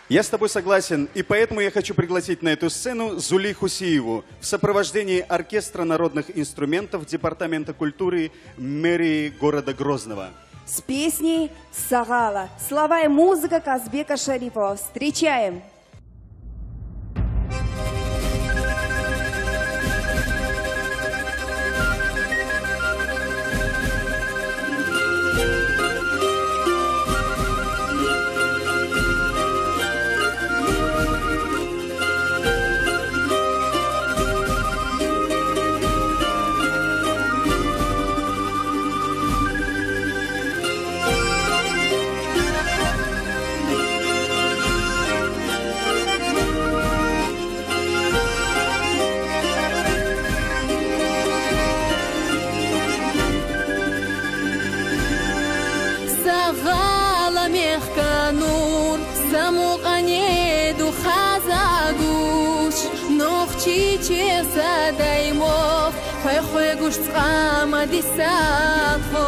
Я с тобой согласен, и поэтому я хочу пригласить на эту сцену Зули Хусиеву в сопровождении оркестра народных инструментов Департамента культуры мэрии города Грозного. С песней «Сагала». Слова и музыка Казбека Шарипова. Встречаем! Чечеса даймов, хай гуш цама дисахо.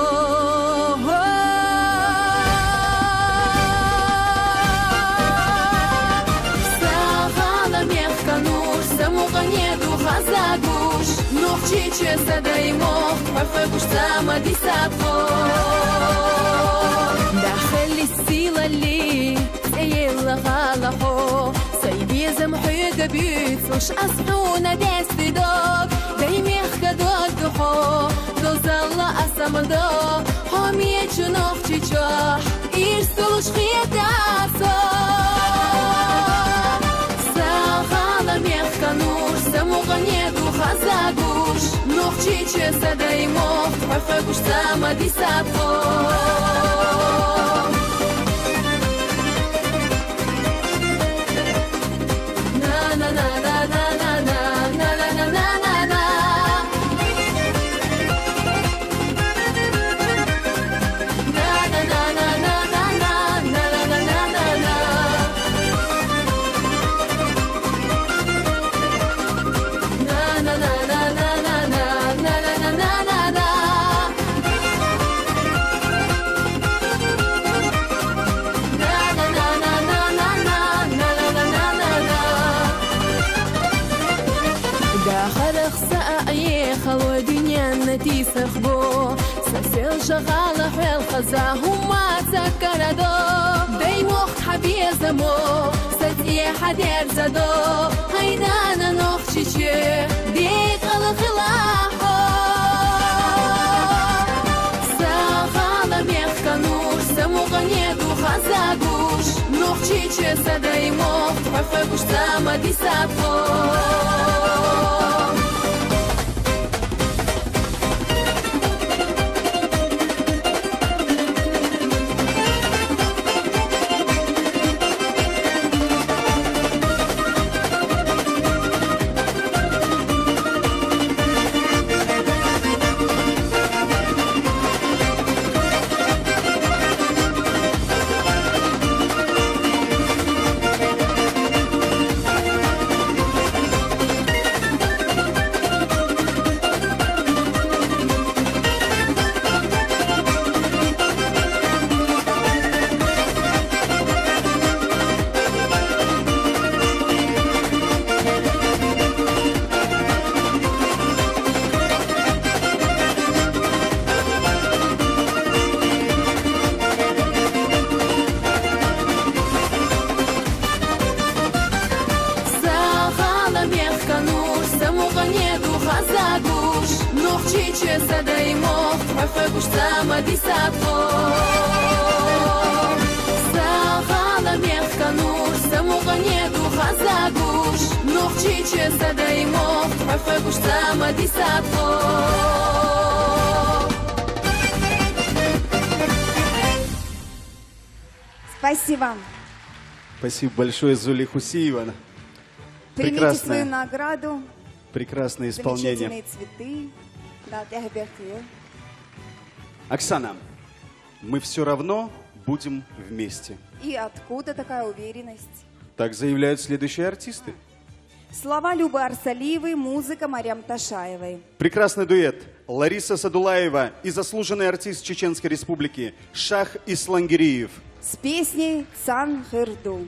Сагала мехкануш, самугане духа загуш, нох чечеса даймов, хай гуш цама дисахо. Дахли сила ли, сеяла галахо. Сайбезем حيقة بيت وش أصحونا دست دوك دايمي خدوك دخو دوز الله أسم دو حامية جنوخ تجاح إرسلوش خيط عصا ساغالا ميخكنوش سموغني دو خزاقوش نوخ تيجي سدايموخ حفاقوش ساما دي سابخو سخبو سسيل شغال حيل خزاه وما تكردو داي موخت حبيزمو سدي حدير زدو هينانا نوخشيشي بيك الخلاحو ساغالا ميخكانوش سموغانيدو خازагуш نوخشيشي سدي موخت حفاقوش ساما ديساتو Нохчиче садаймов, хafegush sama disatvo. Sagala mechkanur, samoganedu hazagush. Нохчиче садаймов, хafegush sama disatvo. Спасибо. Спасибо большое, Зули Хусиева. Примите свою награду. Прекрасное исполнение. Замечательные цветы. Да, Оксана, мы все равно будем вместе. И откуда такая уверенность? Так заявляют следующие артисты. Слова Любы Арсалиевой, музыка Марьям Ташаевой. Прекрасный дуэт. Лариса Садулаева и заслуженный артист Чеченской Республики Шах Ислангириев. С песней «Цан Хырду».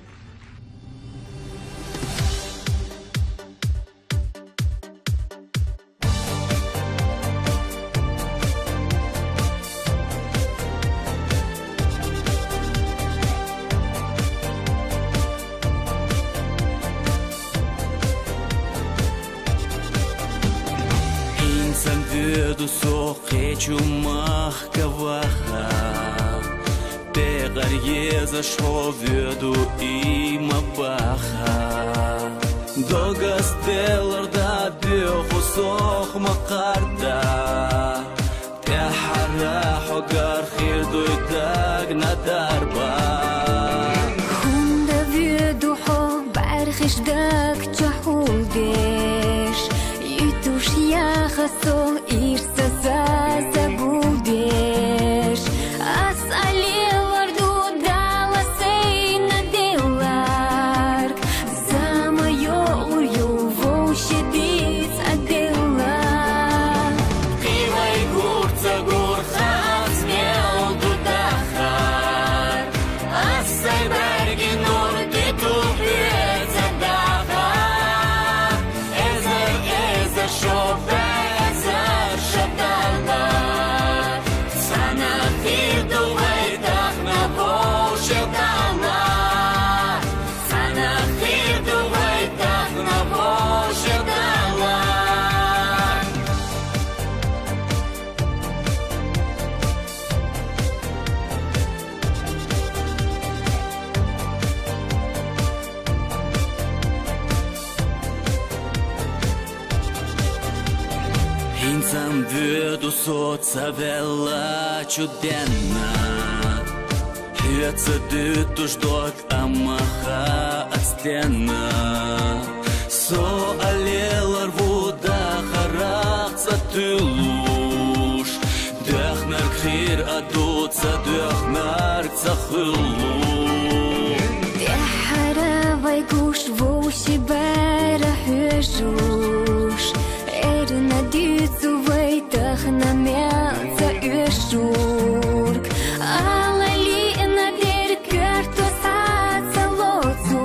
Чумах каваха, Пегарье зашло в веду и мабаха. Долго стелларда беху сох макарда, Тяхара хогар хирду и так на дарба. Хунда веду хо бархиш дак чахулдеш, Итуш яхасо ирса забудешь, а салеварду дала сейна делар, за мое урю воущедиц отдела. Пивай гурца гурца смел тудахар, а сайберги нур ты тупец отдахар. Эзер шопе Vedu soca vela čudena, Hyötsä dyttus dok amaha at stena. So alelar vuda haratsa tyllush, Döhnar khir adutsa döhnar tsahyllush. Tehara gush voshi bara hyöjush, Erna dytsu na мяца ешурк, алали на деркерту саца лоцу,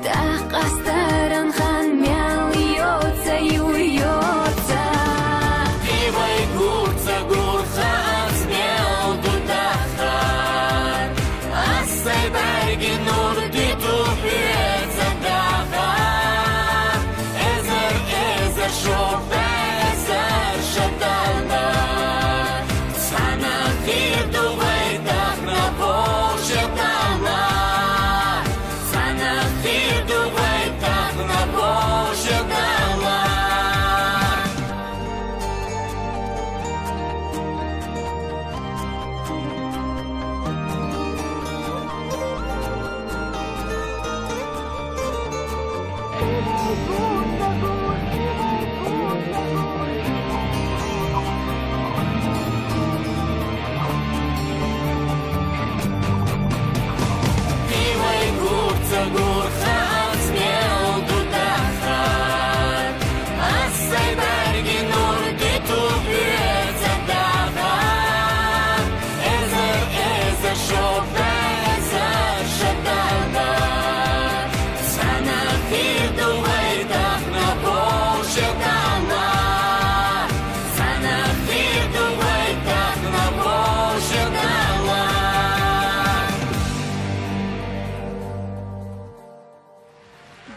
так астаран хан мял йоца юйоца. Пивай гурца гурца смел тудахар, а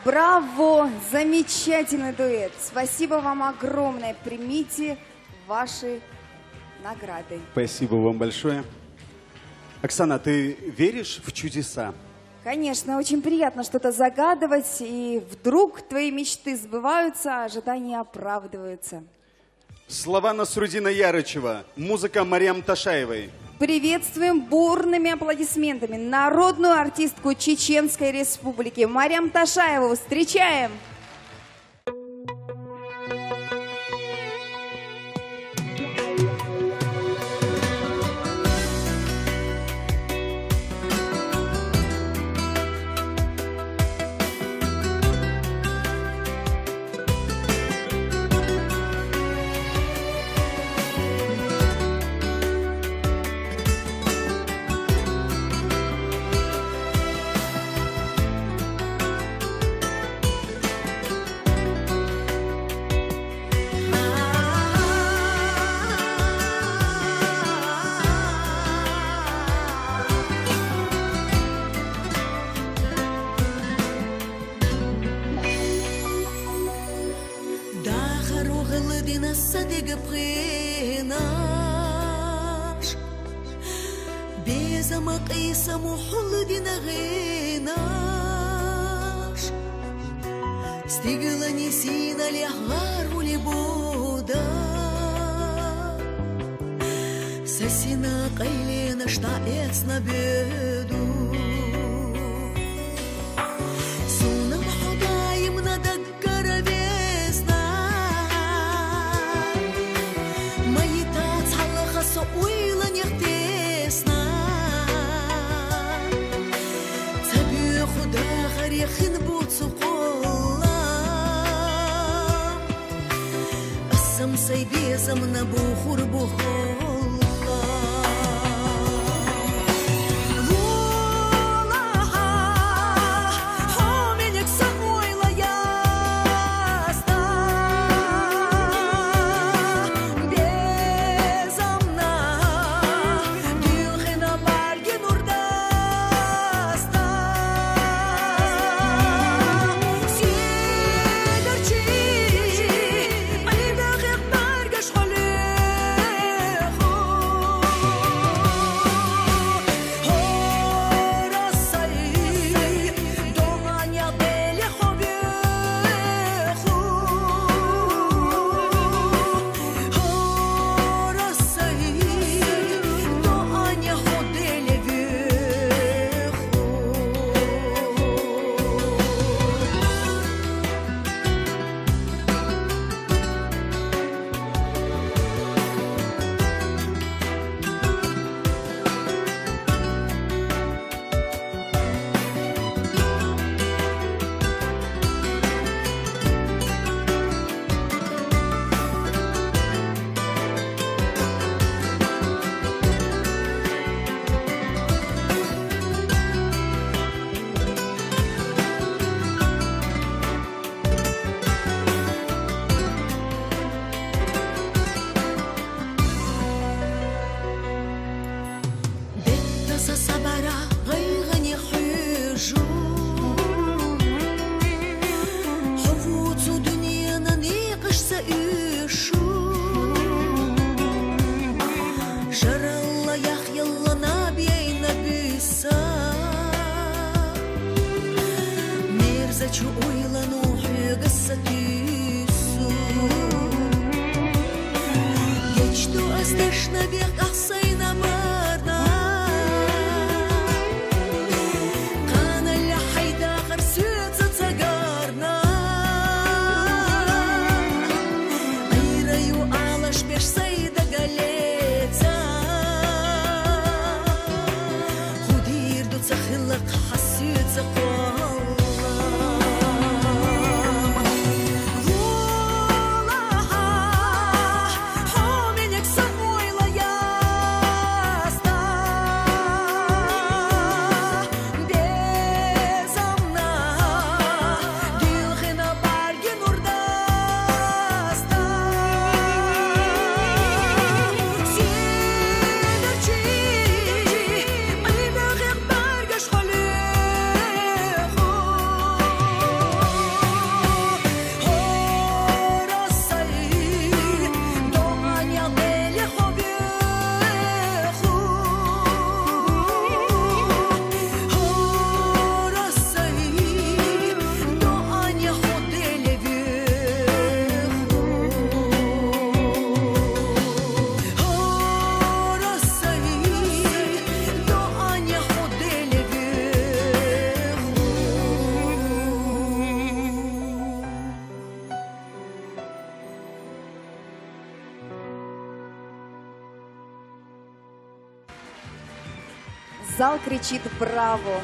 Браво! Замечательный дуэт. Спасибо вам огромное. Примите ваши награды. Спасибо вам большое. Оксана, ты веришь в чудеса? Конечно, очень приятно что-то загадывать, и вдруг твои мечты сбываются, а ожидания оправдываются. Слова Насрудина Ярычева, музыка Марьям Ташаевой. Приветствуем бурными аплодисментами народную артистку Чеченской Республики Марьям Ташаеву. Встречаем! Стигла не сина лягар у лебуда Сосина кайлена шта эц на беду Сунам худаим на даггара весна Майта цалаха соуила нехтесна Цабю худа харихин буцуко Сайбезом на бухур бухолла Волаха хоменек самойла яста Безамна дюхена барги нурдаста Сигарчи Зал кричит «Браво!».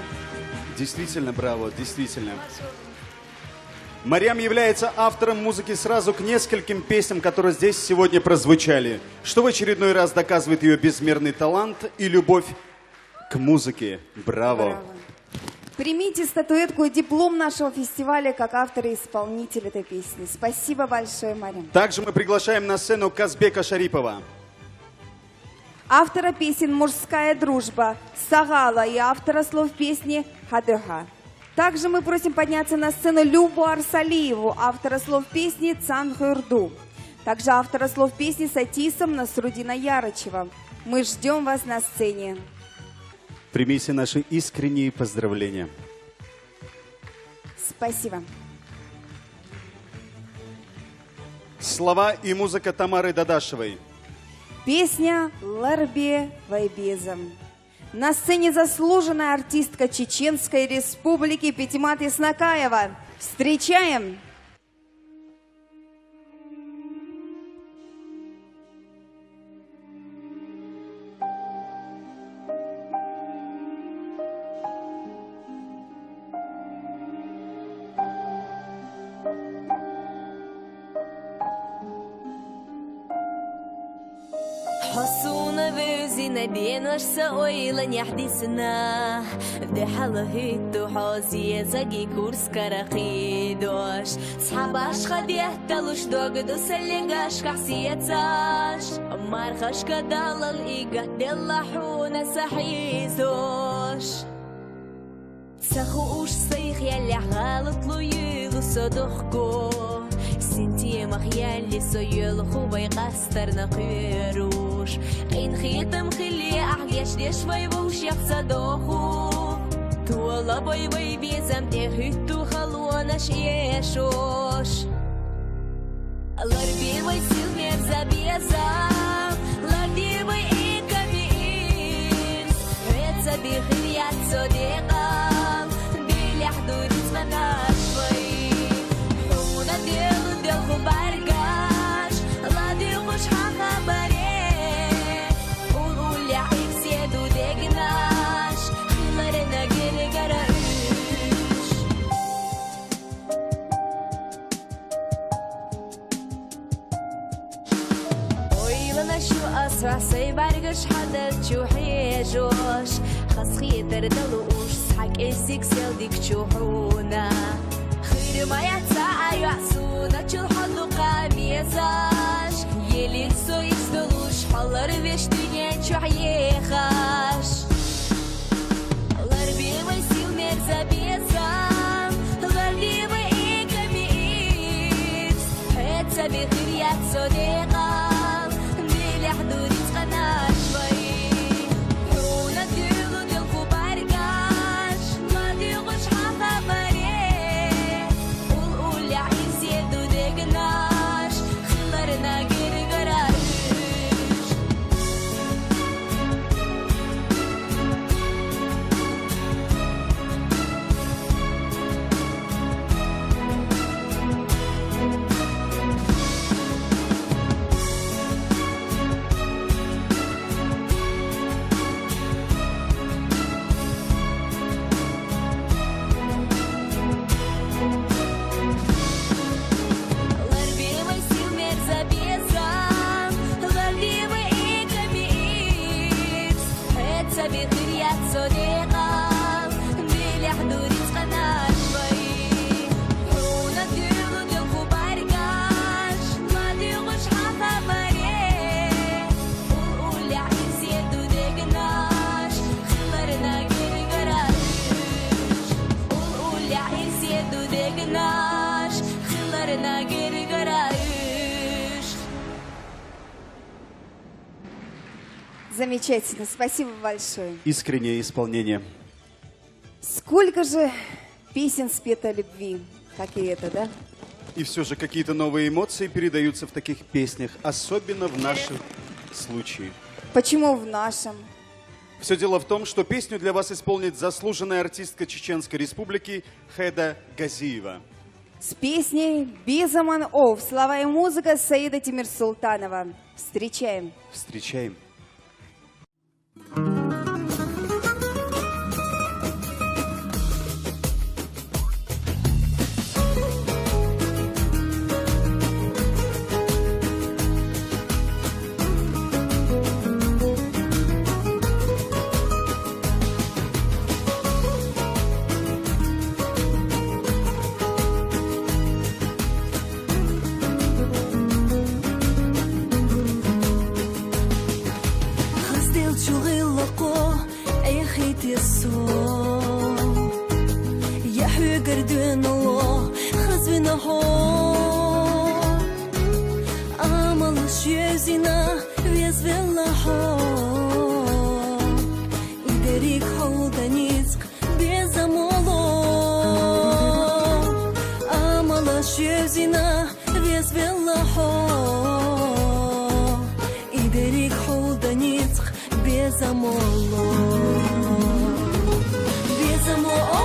Действительно, браво, действительно. Марьям является автором музыки сразу к нескольким песням, которые здесь сегодня прозвучали, что в очередной раз доказывает ее безмерный талант и любовь к музыке. Браво! Примите статуэтку и диплом нашего фестиваля как автор и исполнитель этой песни. Спасибо большое, Марьям. Также мы приглашаем на сцену Казбека Шарипова, Автора песен «Мужская дружба» Сагала и автора слов песни «Хадыха». Также мы просим подняться на сцену Любу Арсалиеву, автора слов песни «Цанхюрду». Также автора слов песни с Атисом Насрудина Ярычева. Мы ждем вас на сцене. примите наши искренние поздравления. Спасибо. Слова и музыка Тамары Дадашевой. Песня «Ларбе Вайбезом». На сцене заслуженная артистка Чеченской Республики Петимат Яснакаева. Встречаем! حصونا بوزينا بينوش سويلا يحدثنا بدي حلهيت وحوزي زقي كورس كراقيدوش صحاباش خديهتلوش دوغدو سلنغاش كحسيتاش مارخش كدال الإيقا دلحونا سحيزوش تسخوش صيخ يلي غالط لو يلو صدخكو سنتي مخيالي سيل خوبي قستر نقيروش قين خيتم خلي أحياش ديش ويبوش يقصدوخو تولا باي باي بيزم تهيتو خلوناش يشوش لاربي ويسيل مرزا بيزام لاربي باي إيكا بيز هيتسا بيخيات صديقام بيلي حدود اسمناش وي حونا ديلو ديلو بارقاش لا ديوش حخبري قولوا لي عيب سيدو ديقناش خلارنا جيري قرأش ويلنا شو أسرع سيبارقش حدا تشوحي جوش خاص خيتر دلوش صحك إيسيك سيلديك تشوحونا خير ما يتساعة يعسونا تشل حلو قاميزاش يلي سو يسدلوش حلر بيش دنيا تشوحي خاش لاربي ويسيل مرزا بيزام لاربي وإيكا بيز حتى بخير يتسو ديقام بيلي حدودي تغناش وي حونا ديلو ديلكو بارقاش ما ديغوش حخبري قول لي عيز يدو ديقناش خلارنا جيري قراش لاربي ويسيل مرزا بيزام لاربي وإيكا بيز حتى بخير يتسو ديقام بيلي حدودي تغناش وي حونا ديلو ديلكو بارقاش ما ديغوش حخبري قول لي عيز يدو ديقناش خلارنا جيري قراش قول لي عيز يدو ديقناش خلارنا جيري قراش Замечательно. Спасибо большое. Искреннее исполнение. Сколько же песен спето о любви, как и это, да? И все же какие-то новые эмоции передаются в таких песнях, особенно в нашем случае. Почему в нашем? Все дело в том, что песню для вас исполнит заслуженная артистка Чеченской Республики Хеда Газиева. С песней «Безаман Ов». Слова и музыка Саида Тимирсултанова. Встречаем. Встречаем. lahor Amalış yüzüne везве lahor İderik холодanisk без амолор Amalış yüzüne везве lahor İderik холодanisk без амолор без амолор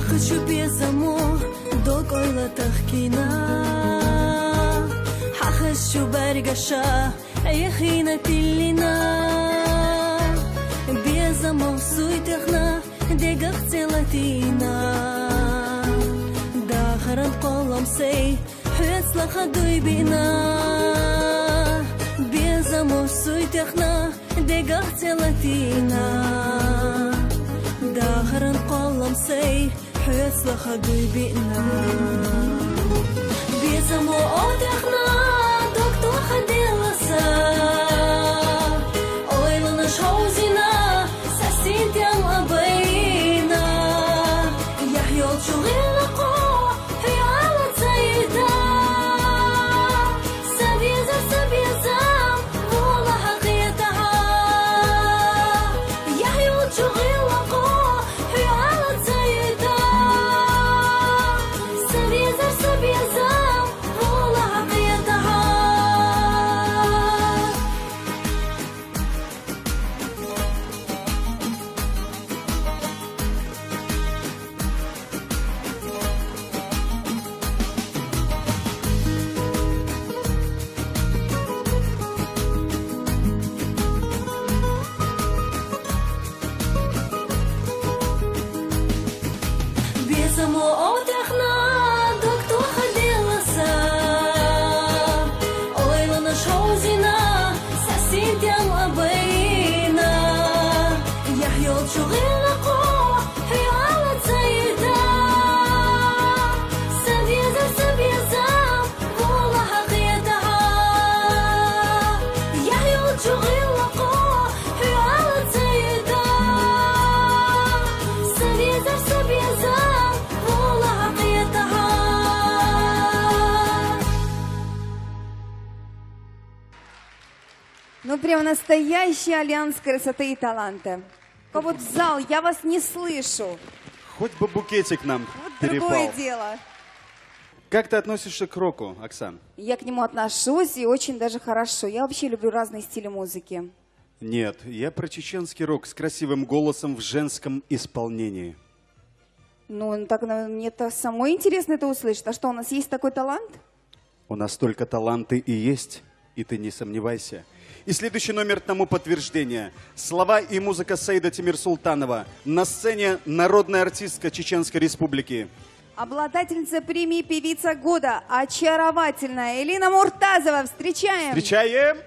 Хочу без амор до койла тахкина Хочу баргаша яхина тиллина без амор суйтахна дегах целатина дахаран қолам сей хецлаха дуйбина без амор суйтахна дегах целатина дахаран қолам сей حيصلح قلبنا بيزمو أودخنا دكتور خديلسا أويلنا شوزنا ساسين تيام أبينا يحيو شغلنا قو حيالة سيدا سبيزا سبيزا والله حقيتها يحيو شغلنا قو حيالة سيدا Ну, прям настоящий альянс красоты и таланта. А вот зал, я вас не слышу. Хоть бы букетик нам Вот перепал. другое дело. Как ты относишься к року, Оксан? Я к нему отношусь и очень даже хорошо. Я вообще люблю разные стили музыки. Нет, я про чеченский рок с красивым голосом в женском исполнении. Ну, так мне-то самой интересно это услышать. А что, у нас есть такой талант? У нас только таланты и есть, и ты не сомневайся. И следующий номер тому подтверждение. Слова и музыка Саида Тимирсултанова. На сцене народная артистка Чеченской Республики. Обладательница премии «Певица года», очаровательная Элина Муртазова. Встречаем! Встречаем!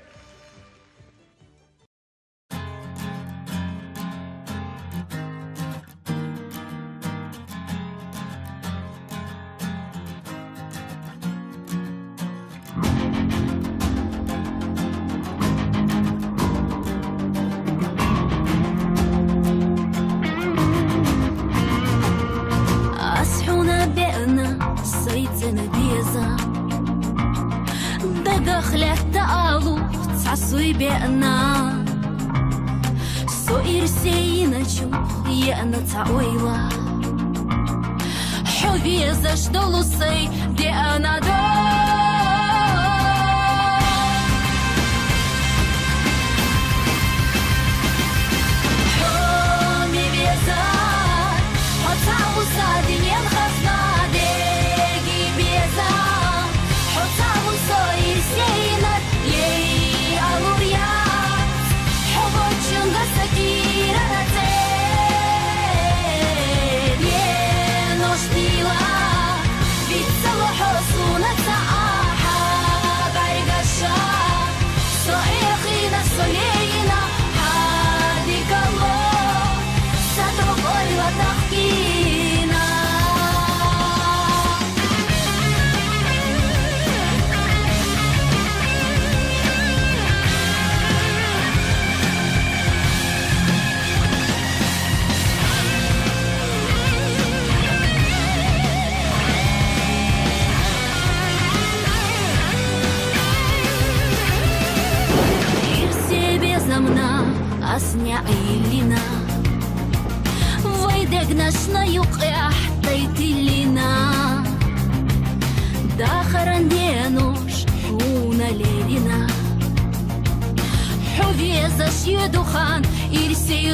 بأنا سوئر سينچو يأنا تعويلا حبي زشدلو سي دي أنا دا замна أصنع لنا ويدقناشنا يقع تيتلنا داخرا دينوش هونا ليلنا حوفيزاش يدخان إرسي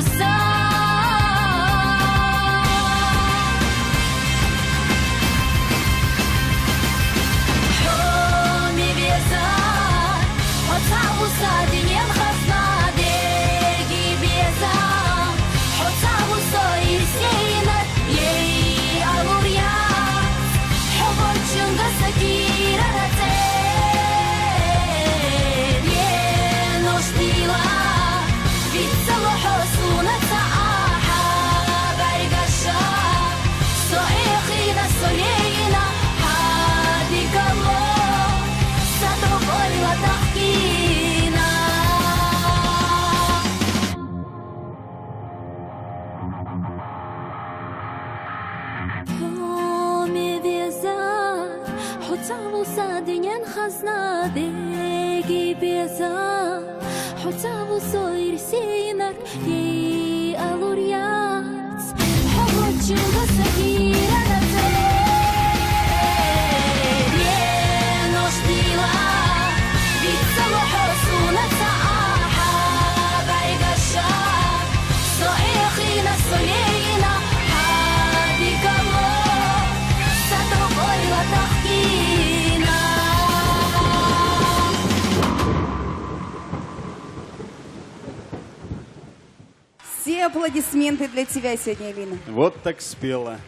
Все аплодисменты для тебя сегодня, Элина. Вот так спела.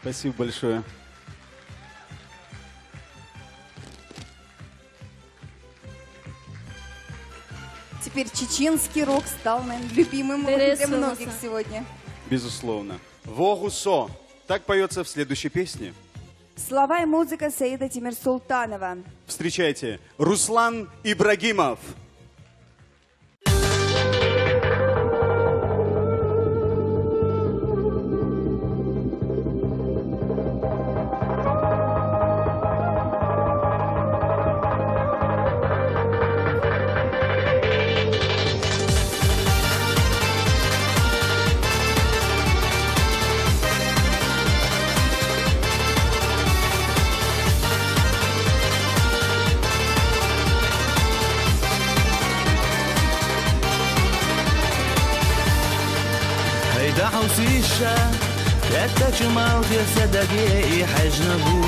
Спасибо большое. Теперь чеченский рок стал, наверное, любимым для многих сегодня. Безусловно. Вогусо. Так поется в следующей песне. Слова и музыка Саида Тимирсултанова. Встречайте, Руслан Ибрагимов. حوسيشة لا تجمع في صدقي حجنبو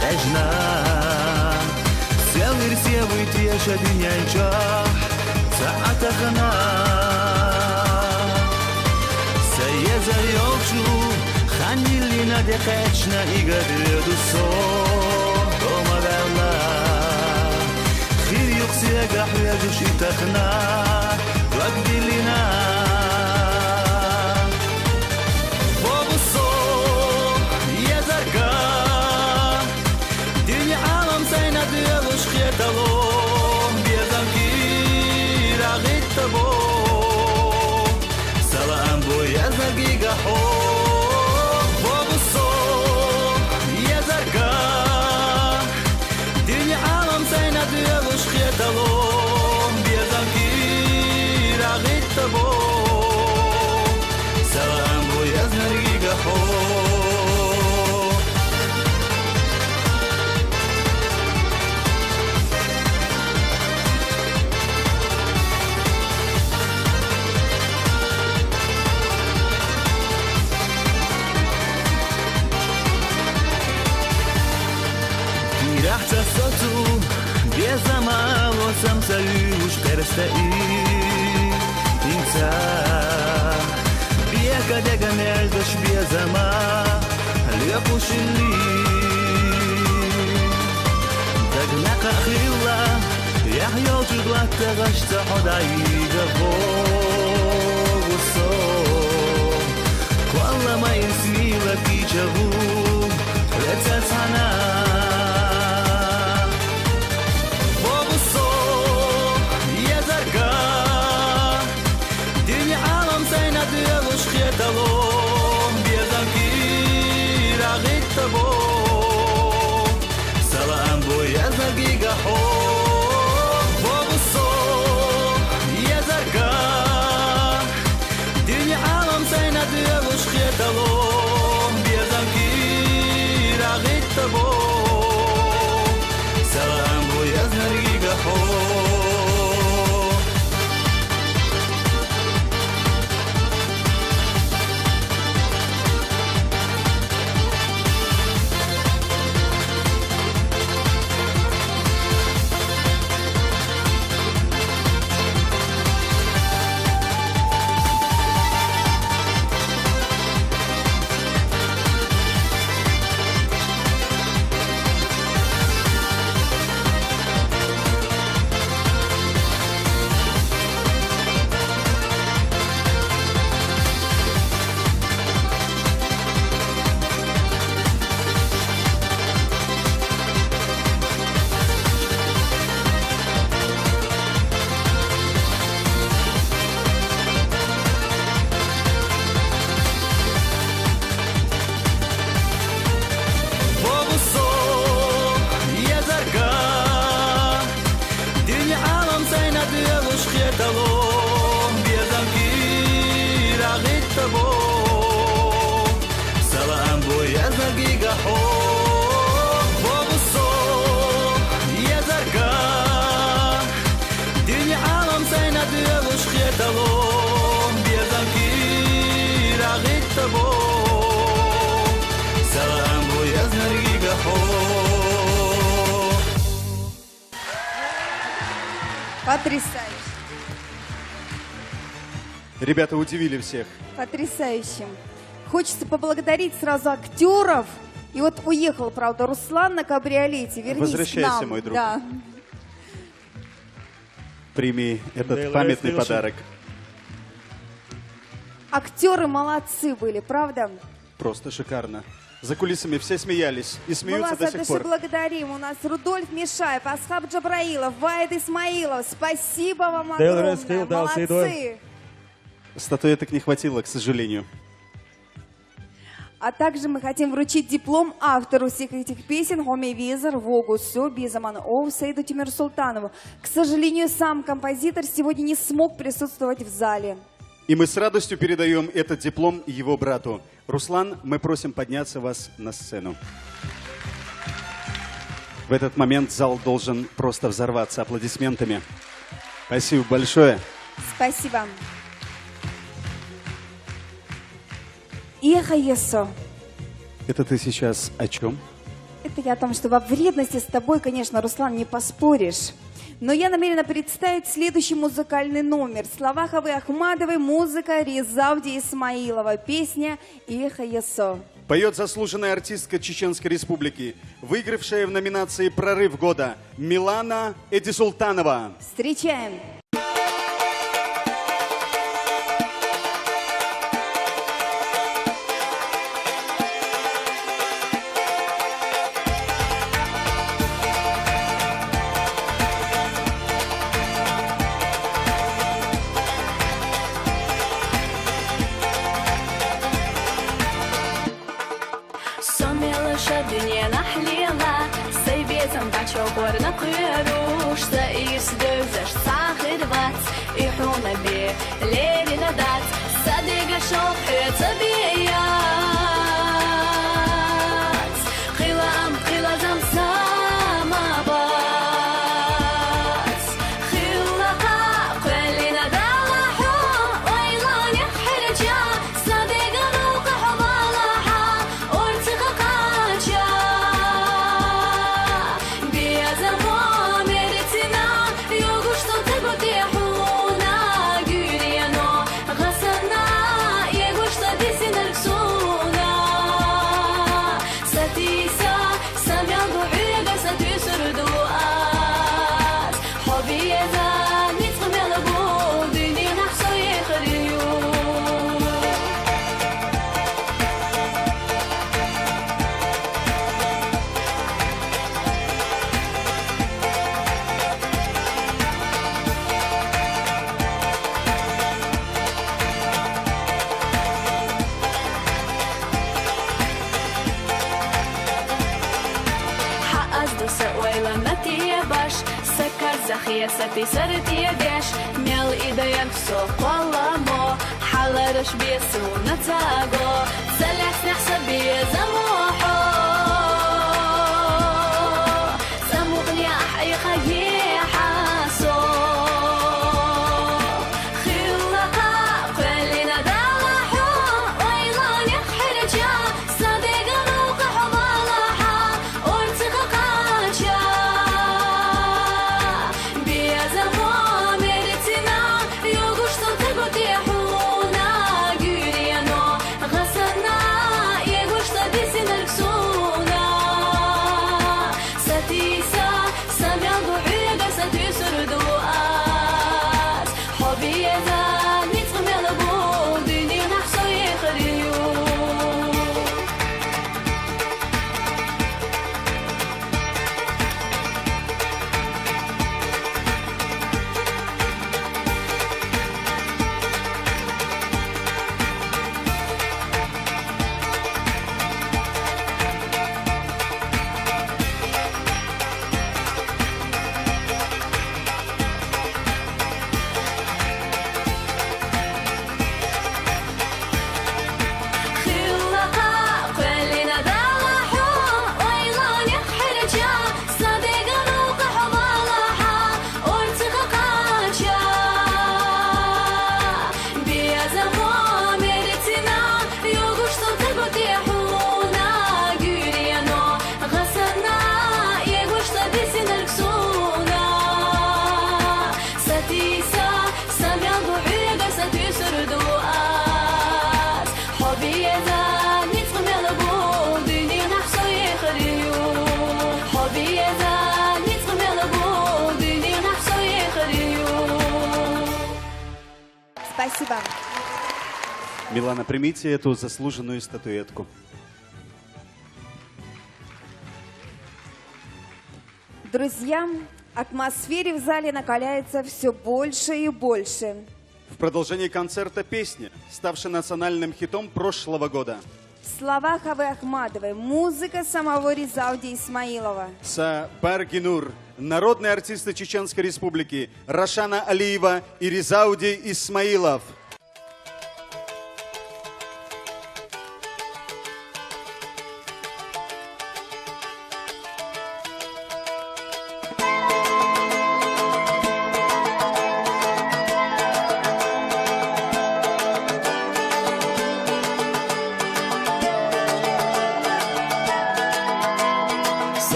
حجنا سير سيويت يا شدين ينجح ساعة خنا سيزا يوشو خاني اللي نادقتشنا يقدر الصوت وما بالله خير يقصي يقح ويجوشي تخنا وقدي لنا Талон без амки рагит табо салам боя загига хо бобусо я зарга дни алам сайна дявуш хеталон без амки рагит табо салам боя загига хо Сосу без замало сам союз перестаи инца бега дега междуш без зама лепушили дагнака хилла я ёлчу глатта гашта ходай габо усо колла май смила кичаву лецана Талон без амки рагит табо салам боя загига хо бобусо Deus retalom Biazam kira gitabo Salam bo yazna gigaho Bogusso yazarka Dünya alam sayna Deus retalom Biazam kira gitabo Salam bo yazna gigaho Потрясающе. Ребята удивили всех. Потрясающе. Хочется поблагодарить сразу актеров. И вот уехал, правда, Руслан на кабриолете. Вернись Возвращайся, к нам. мой друг. Да. Прими этот памятный подарок. Актеры молодцы были, правда? Просто шикарно. За кулисами все смеялись и Мы смеются вас до от сих души пор. благодарим. У нас Рудольф Мишаев, Асхаб Джабраилов, Ваид Исмаилов. Спасибо вам Дейл огромное. Рескил, Дал Молодцы. Статуэток не хватило, к сожалению. А также мы хотим вручить диплом автору всех этих песен Хоми Визер, Вогусу, Бизаман Оу, Саиду Тимиру Султанову. К сожалению, сам композитор сегодня не смог присутствовать в зале. И мы с радостью передаем этот диплом его брату. Руслан, мы просим подняться вас на сцену. В этот момент зал должен просто взорваться аплодисментами. Спасибо большое. Спасибо. Эхо Есо. Это ты сейчас о чем? Это я о том, что во вредности с тобой, конечно, Руслан, не поспоришь. Но я намерена представить следующий музыкальный номер. Слова Хавы Ахмадовой, музыка Резавди Исмаилова. Песня «Эхо Есо». Поет заслуженная артистка Чеченской Республики, выигравшая в номинации «Прорыв года» Милана Эдисултанова. Встречаем! الدنيا نحليلا سيبيتم باتشوكور نقيروش سايس دوزش صاخر بات يحونا بي ليلي ندات صديق شوق طبيعيات خلا زم سما بات خلا قلي ندالة حو ويلان يحرجا صديق روق حضالها ارتقى ستي سرت يدش ميل إيديك سوق والله مو حلرش بيسو نتاقو سلح نحسب بيزموحو سموغني أحي خيي حاسو خلقا قلنا دالحو ويلان يخرجا صديق روق حضالحا ارتقاقاتشا So Спасибо. Милана, примите эту заслуженную статуэтку. Друзья, атмосфера в зале накаляется все больше и больше. В продолжении концерта песня, ставшая национальным хитом прошлого года. В словах Хавы Ахматовой музыка самого Ризауди Исмаилова. Са Баргинур, народные артисты Чеченской Республики Рашана Алиева и Ризауди Исмаилов.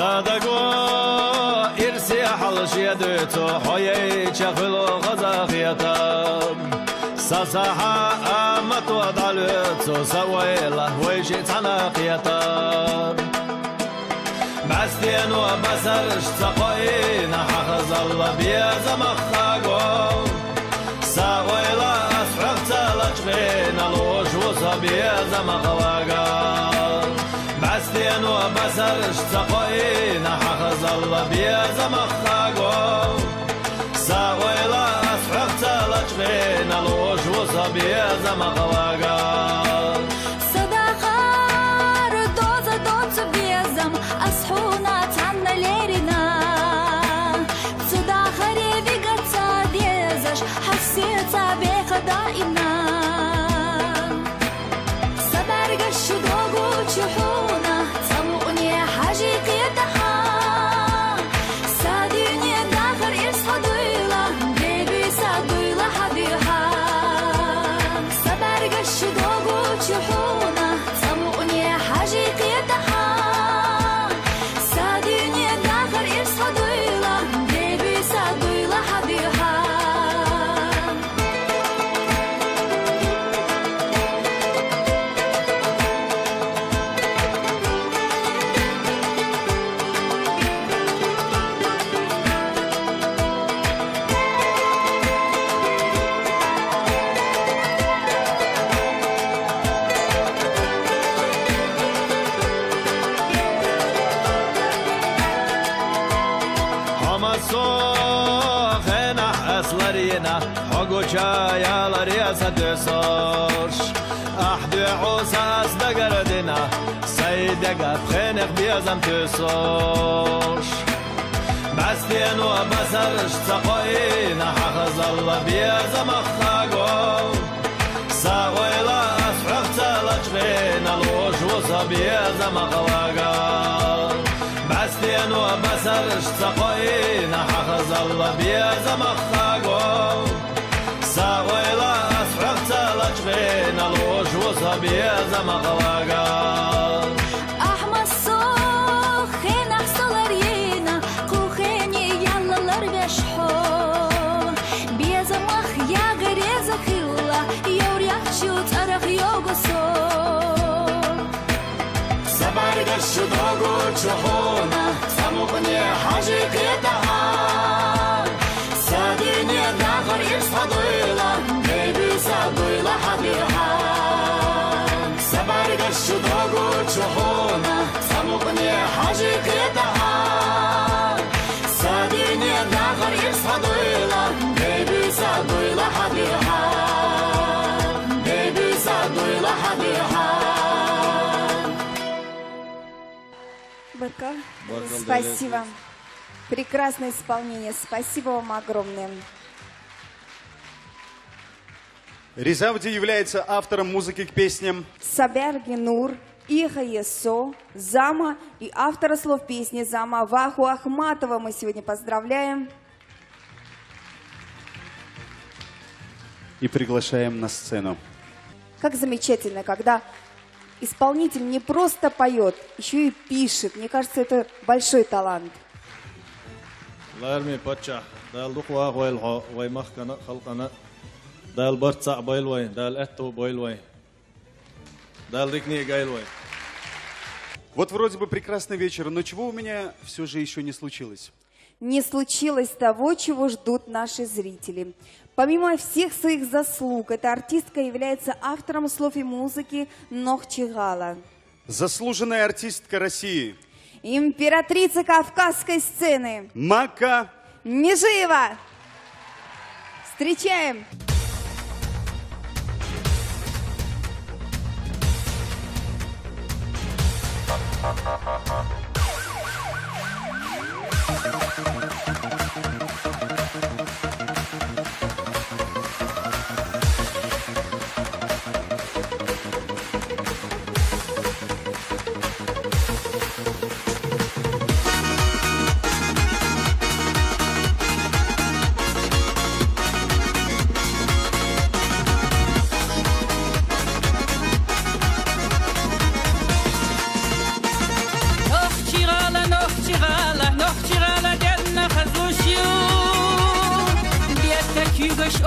صدقوا إرسي حلش يدوتو حيي شغلو غزاقيتم سصحا أمت وضعلتو سويله ويشي تناقيتم بستين وبسرش تقوين حخز الله بيزا مخاقو سويله أسحق تلجغين الوش وصبيزا مخواقو بستين وبسرش تقوين حخز الله بيزا مخاقو سويله أسحق تلجغين الوش وصبيزا مخواقو Çayalar yasadı sorş Ahdi usas da gardina Sayda gafenek biyazam tüsorş Bastien و بسرش تقوين حخز الله بيزم اخاقو ساويلا اسحق تلجغين الوش وصبيزم اخواقو بستين و بسرش تقوين حخز الله بيزم اخاقو ساويلا أسحق تلجغين الوش وصبيزا مغواقا أحمى الصوخ خين أحصل رينا قوخيني يلا لربشحو بيزا مخ يا غريزا خيلا يوريا شوت أرخ يوغسو سبارك الشدوغو تشوهونا سموقني حاجي قيتها ساديني داخل يصحضيلا بيبي سادويلا حبيها سبارك الشدوغو تشوهونا سموقني حاجي قيتها ساديني داخل يصحضيلا بيبي سادويلا حبيها بيبي سادويلا حبيها Барка. Спасибо. Прекрасное исполнение. Спасибо вам огромное. Ризауди является автором музыки к песням Саберги Нур, Иха Есо, Зама и автора слов песни Зама Ваху Ахматова мы сегодня поздравляем. и приглашаем на сцену. Как замечательно, когда исполнитель не просто поет, еще и пишет. Мне кажется, это большой талант. لارمي باتشا دال دقوا غويل ويمخكنا خلقنا دال برتصع بويلوي دال اتو بويلوي دال ركني جايلوي. Вот вроде бы прекрасный вечер, но чего у меня все же еще не случилось? не случилось того, чего ждут наши зрители. Помимо всех своих заслуг, эта артистка является автором слов и музыки Нохчигала. Заслуженная артистка России. Императрица кавказской сцены. Мака Межиева. Встречаем.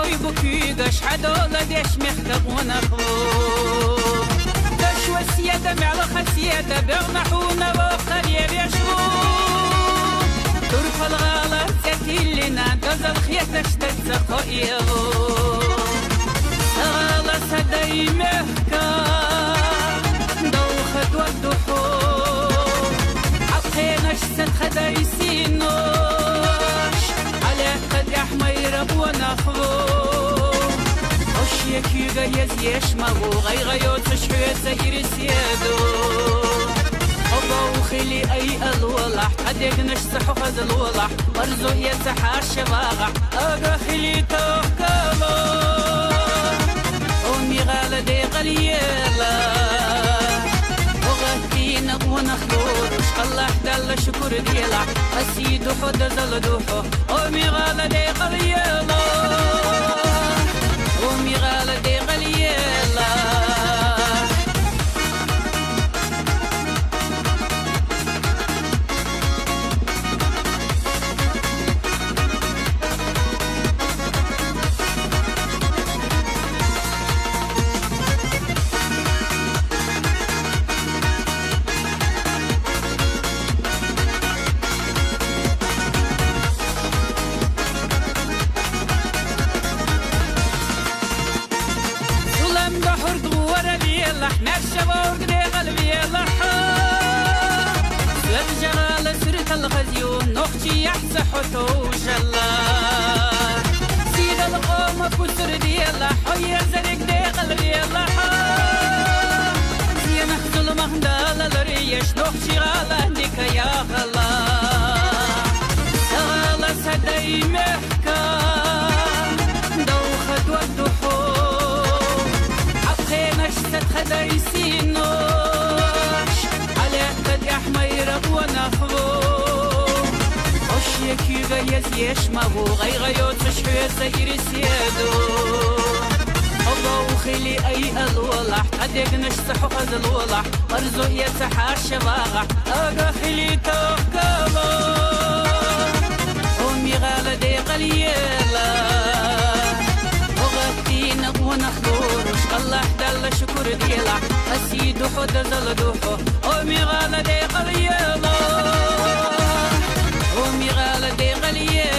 Oy bu kügaş hadola deş mehtabuna khu Dash wasiyada ma'la khasiyada bernahuna wa khaliya yashru Turf al-ghala satilina gazal khiyata shtad zaqaihu Ghala saday mehka dawkhat wadduhu Abkhina shtad khadaisino Yeküga yazyeş mavu Gaygayot şüyet zahir siyadu Oba ukhili ay alwalah Adegnaş sahu khaz alwalah Marzo yetahar shabaga Aga khili tohkalo Omi ghala de qaliyala Ogatina ونخلوش الله دل شكر ديلا أسيدو حد زلدوحو أمي غالة دي قليلا أمي غالة دي قليلا نختي يحسحتو جلا سيد القوم كسر ديلا حيا زرق دي قلبي يلا زين خزل مهدال الريش نختي غالا هديك يا غلا غالا سدي مهكا دوخت ودحو عبخينا شتت خدي سينوش عليك قد يحميرك ونخبو Yeküga yazyeş mavu Gaygayot şüyet zahir siyadu Allah ukhili ay alwalah Adegnaş sahu khaz alwalah Marzo yetahar shabaga Aga khili tohkalo Omi ghala de qaliyala Ogatina ونخلوش الله دل شكر ديلا أسيدو حد زلدوحو Omi ghala de qaliyala أمي غالة دي غليلة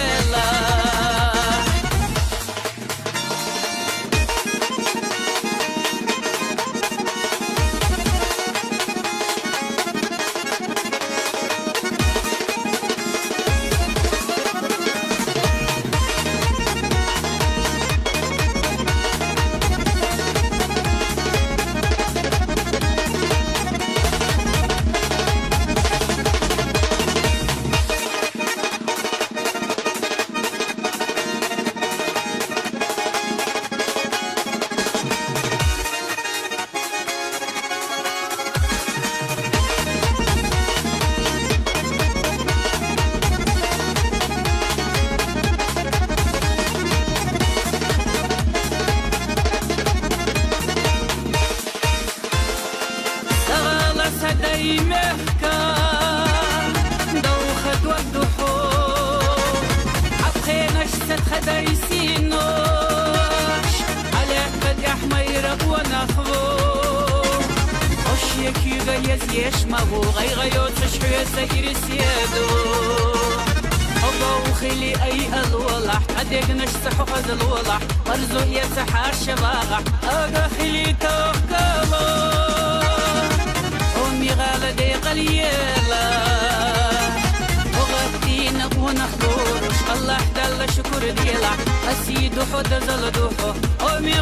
yazyeş mavu Gaygayot şüyet zahir siyadu أبو خلي أي الولح أديك نشسح وخذ الولح مرزو يسحار شباغح أغا خلي توكلا أمي غالدي قليلا وغتينا ونخدورش الله حدال شكر ديلا أسيدو حد زلدوحو أمي